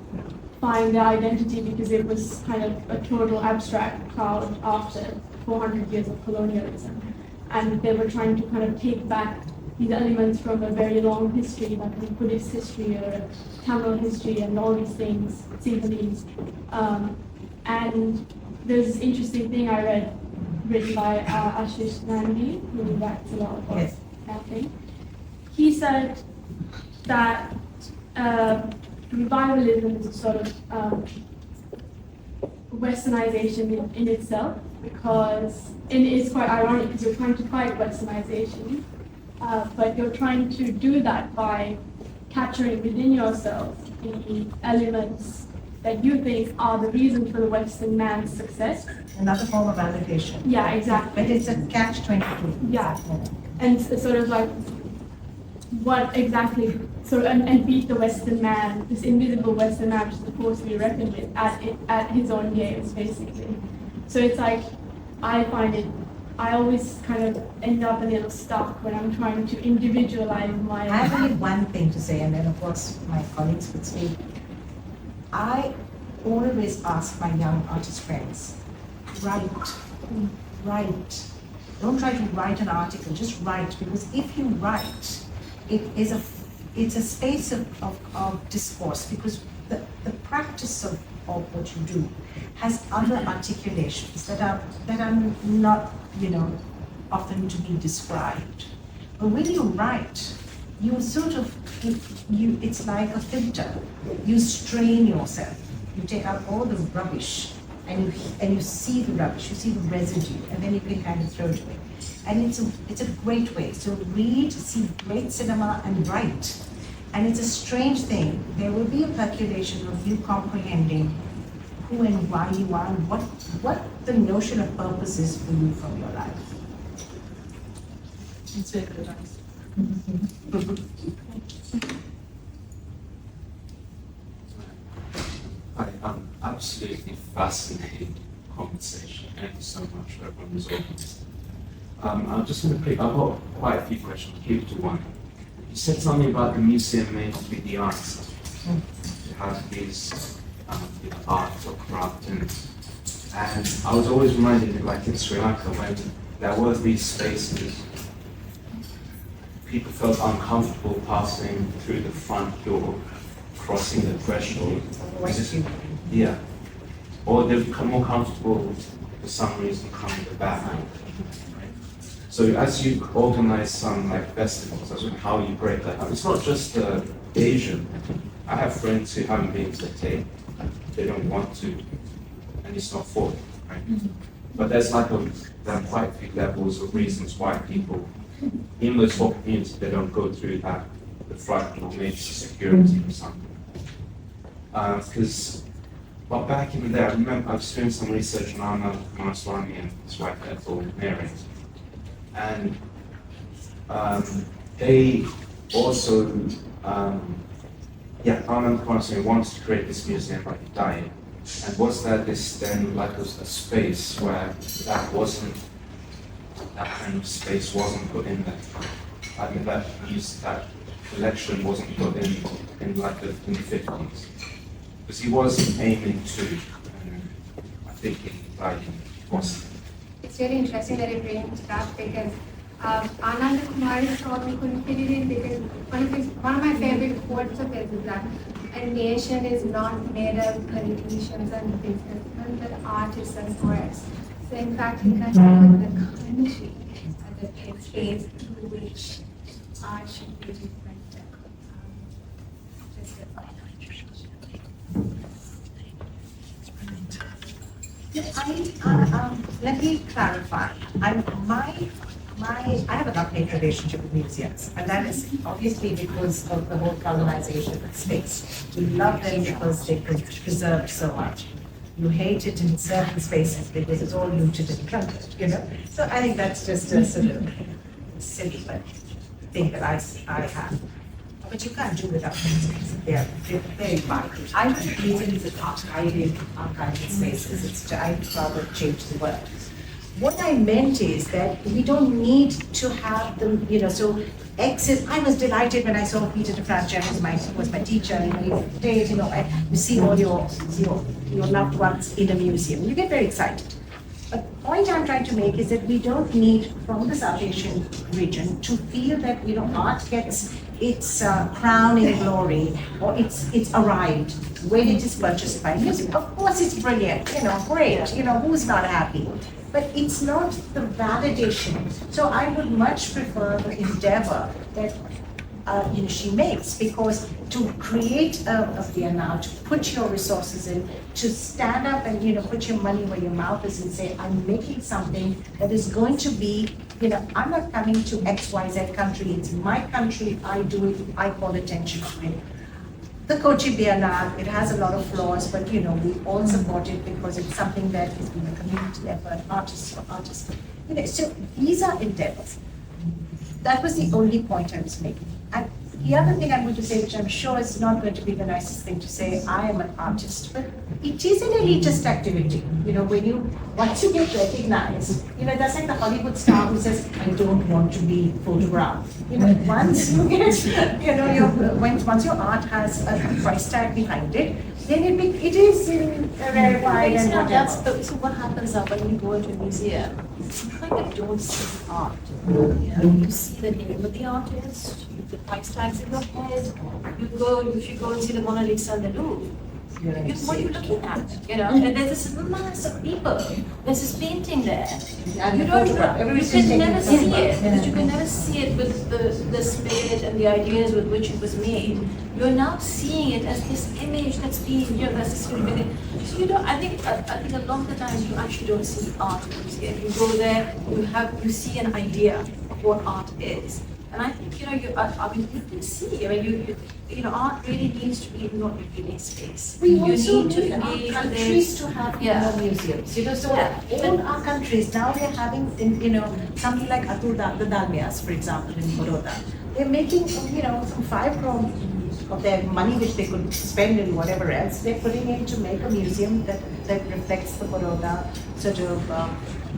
find their identity because it was kind of a total abstract cloud after 400 years of colonialism. And they were trying to kind of take back these elements from a very long history, like a Buddhist history or a Tamil history and all these things, Sinhalese. And there's this interesting thing I read, written by Ashish Nandi, who writes a lot about mapping. He said that revivalism is a sort of westernization in itself, because, and it's quite ironic because you're trying to fight westernization, but you're trying to do that by capturing within yourself the elements that you think are the reason for the Western man's success. Another form of validation. Yeah, exactly. But it's a catch-22. Yeah, and it's sort of like, what exactly, so, and beat the Western man, this invisible Western man, which is supposed to be reckoned with at his own games, basically. So it's like, I find it I always kind of end up a little stuck when I'm trying to individualize my. I have only one thing to say, and then of course my colleagues would speak. I always ask my young artist friends, write. Don't try to write an article, just write, because if you write, it's a space of discourse, because the practice of what you do has other articulations that are not, often to be described. But when you write, you sort of, it's like a filter. You strain yourself. You take out all the rubbish and you see the rubbish, you see the residue, and then you can kind of throw it away. And it's a great way. So read, see great cinema, and write. And it's a strange thing. There will be a percolation of you comprehending who and why you are, and what the notion of purpose is for you from your life. It's very good advice. Hi, absolutely fascinating conversation. Thank you so much for everyone who's organised. I'm just going to pick, I've got quite a few questions, keep it to one. You said something about the museum may not be the answer. To have these art or craft and I was always reminded, like in Sri Lanka, when there were these spaces, people felt uncomfortable passing through the front door, crossing the threshold. Yeah. Or they become more comfortable for some reason coming the back. So as you organize some like festivals, that's how you break that up. It's not just Asian. I have friends who haven't been to the Tate. They don't want to, and it's not for them, right? But there's there are quite a few levels of reasons why people, in those whole communities, they don't go through the front door, maybe security or something. But back in the day, I remember I was doing some research on Arna Kumaraswamy and his wife Ethel married. And they also, Arna Kumaraswamy wanted to create this museum, but he died. And was there this then like a space where that kind of space wasn't put in there? I mean, that collection wasn't put in like in the 50s. Because he was aiming to, I think he died in Boston. It's really interesting that you bring that because Ananda Kumaraswamy couldn't fit it in because one of my favorite quotes of his is that a nation is not made of politicians and businessmen, but artists and poets. So in fact, he considered the country as a place through which art should be reflected. Let me clarify. I have a love-hate relationship with museums, and that is obviously because of the whole colonization of space. We love them because they preserve so much. You hate it in certain spaces because it's all looted and plundered, So I think that's just a sort of silly thing that I have. But you can't do without museums. They're very vital. I think museums are archival spaces. I'd rather change the word. What I meant is that we don't need to have them, so I was delighted when I saw Peter de Franche was my teacher, you see all your loved ones in a museum. You get very excited. But the point I'm trying to make is that we don't need, from the South Asian region, to feel that, art gets its crown in glory, or it's arrived when it is purchased by music. Of course it's brilliant, great, who's not happy? But it's not the validation. So I would much prefer the endeavor that she makes, because to create a Vienna, to put your resources in, to stand up and put your money where your mouth is and say, I'm making something that is going to be, I'm not coming to XYZ country, it's my country, I do it, I call attention to it. The Kochi Biennale, it has a lot of flaws, but we all support it because it's something that has been a community effort, artists for artists. So these are endeavors. That was the only point I was making. And the other thing I'm going to say, which I'm sure is not going to be the nicest thing to say, I am an artist, but it is an elitist activity. You know, once you get recognized, you know, that's like the Hollywood star who says, I don't want to be photographed. You know, once you get, you know, once your art has a price tag behind it, then it is rarefied and whatever. So what happens now when you go into a museum? You kind of don't see the art. You see the name of the artist, the price tags in your head. If you go and see the Mona Lisa in the Louvre, what are you looking at? You know, and there's this mass of people. There's this painting there. And You the don't. photograph. You Everybody's can taking never a see photograph. it because you can never see it with the spirit and the ideas with which it was made. You're now seeing it as this image that's being, you know, that's this really. So you don't. I think a lot of the times you actually don't see art in the museum. You go there, you see an idea of what art is. And I think, you know, you can see, I mean, you know, art really needs to be not a unique space. We You also need to need our engage with countries it. to have Yeah. museums. You know, so Yeah. all our countries now they're having, you know, something like the Dalmias, for example, in Baroda. They're making, you know, some 5 crore of their money which they could spend in whatever else. They're putting in to make a museum that reflects the Baroda sort of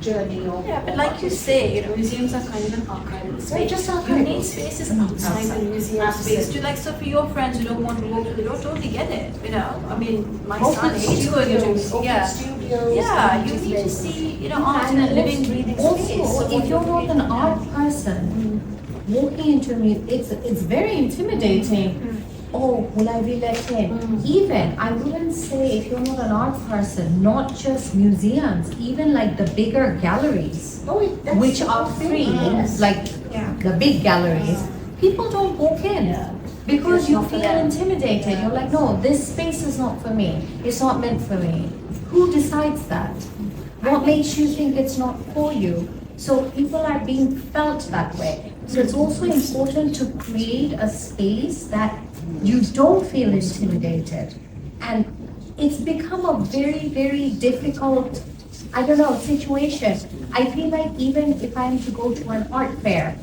journey. Or Yeah, but like you say, you know, museums are kind of an archival space. just You archival. need spaces outside the museum space. To like, so for your friends who don't want to walk to the door, totally get it. You know, I mean, my son hates going into open yeah. studios. Yeah, you just need to like- see, you know, art in a living, breathing space. Also, if you're not an art person, walking into a museum, it's very intimidating. Oh, will I be let in? Even, I wouldn't say if you're not an art person, not just museums, even like the bigger galleries, That's which the are thing, free, yes. like Yeah. the big galleries, people don't walk in because It's you not for feel them. intimidated. You're like, no, this space is not for me. It's not meant for me. Who decides that? What makes you think it's not for you? So people are being felt that way. So it's also important to create a space that you don't feel intimidated. And it's become a very, very difficult, I don't know, situation. I feel like even if I'm to go to an art fair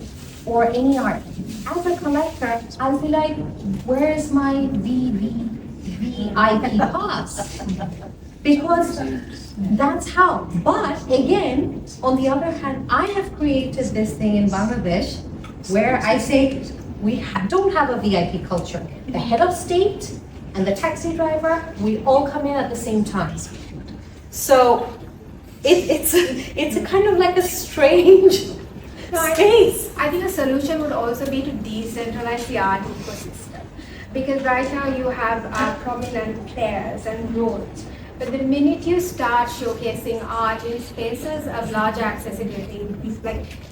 or any art, as a collector, I'll be like, where's my VIP pass? Because that's how. But again, on the other hand, I have created this thing in Bangladesh where I say we don't have a VIP culture. The head of state and the taxi driver, we all come in at the same time. So it's a kind of like a strange No, space. I think a solution would also be to decentralize the art ecosystem. Because right now you have prominent players and roles. But the minute you start showcasing art in spaces of larger accessibility,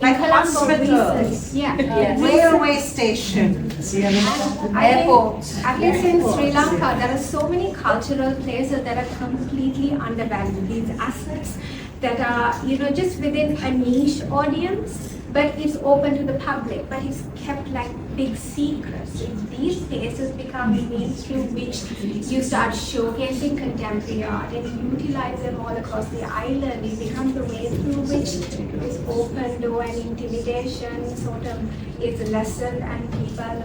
like hospitals, yeah, railway stations, you know, airports. At least in Sri Lanka, there are so many cultural places that are completely undervalued. These assets that are, you know, just within a niche audience, but it's open to the public, but it's kept like big secrets. If these places become mainstream, which you start showcasing contemporary art and utilize them all across the island, it becomes the way through which this open door and intimidation sort of is lessened, and people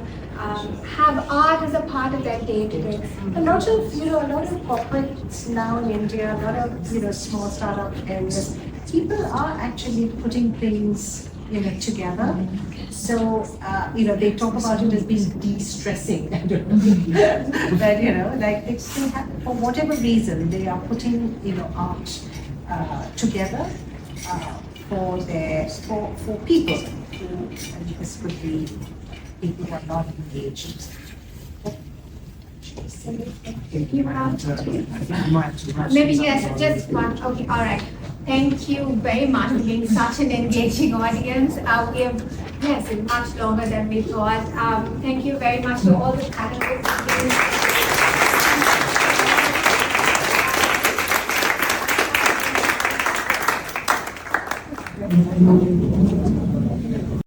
have art as a part of their day-to-day. a lot of corporates now in India, a lot of small startup areas, people are actually putting things together. So they talk about it as being de-stressing. I don't know. But like they have, for whatever reason, they are putting art together for people who, and this could be people who are not engaged. You have maybe yes, just one. Okay, all right. Thank you very much for being such an engaging audience. We have much longer than we thought. Thank you very much to all the panelists.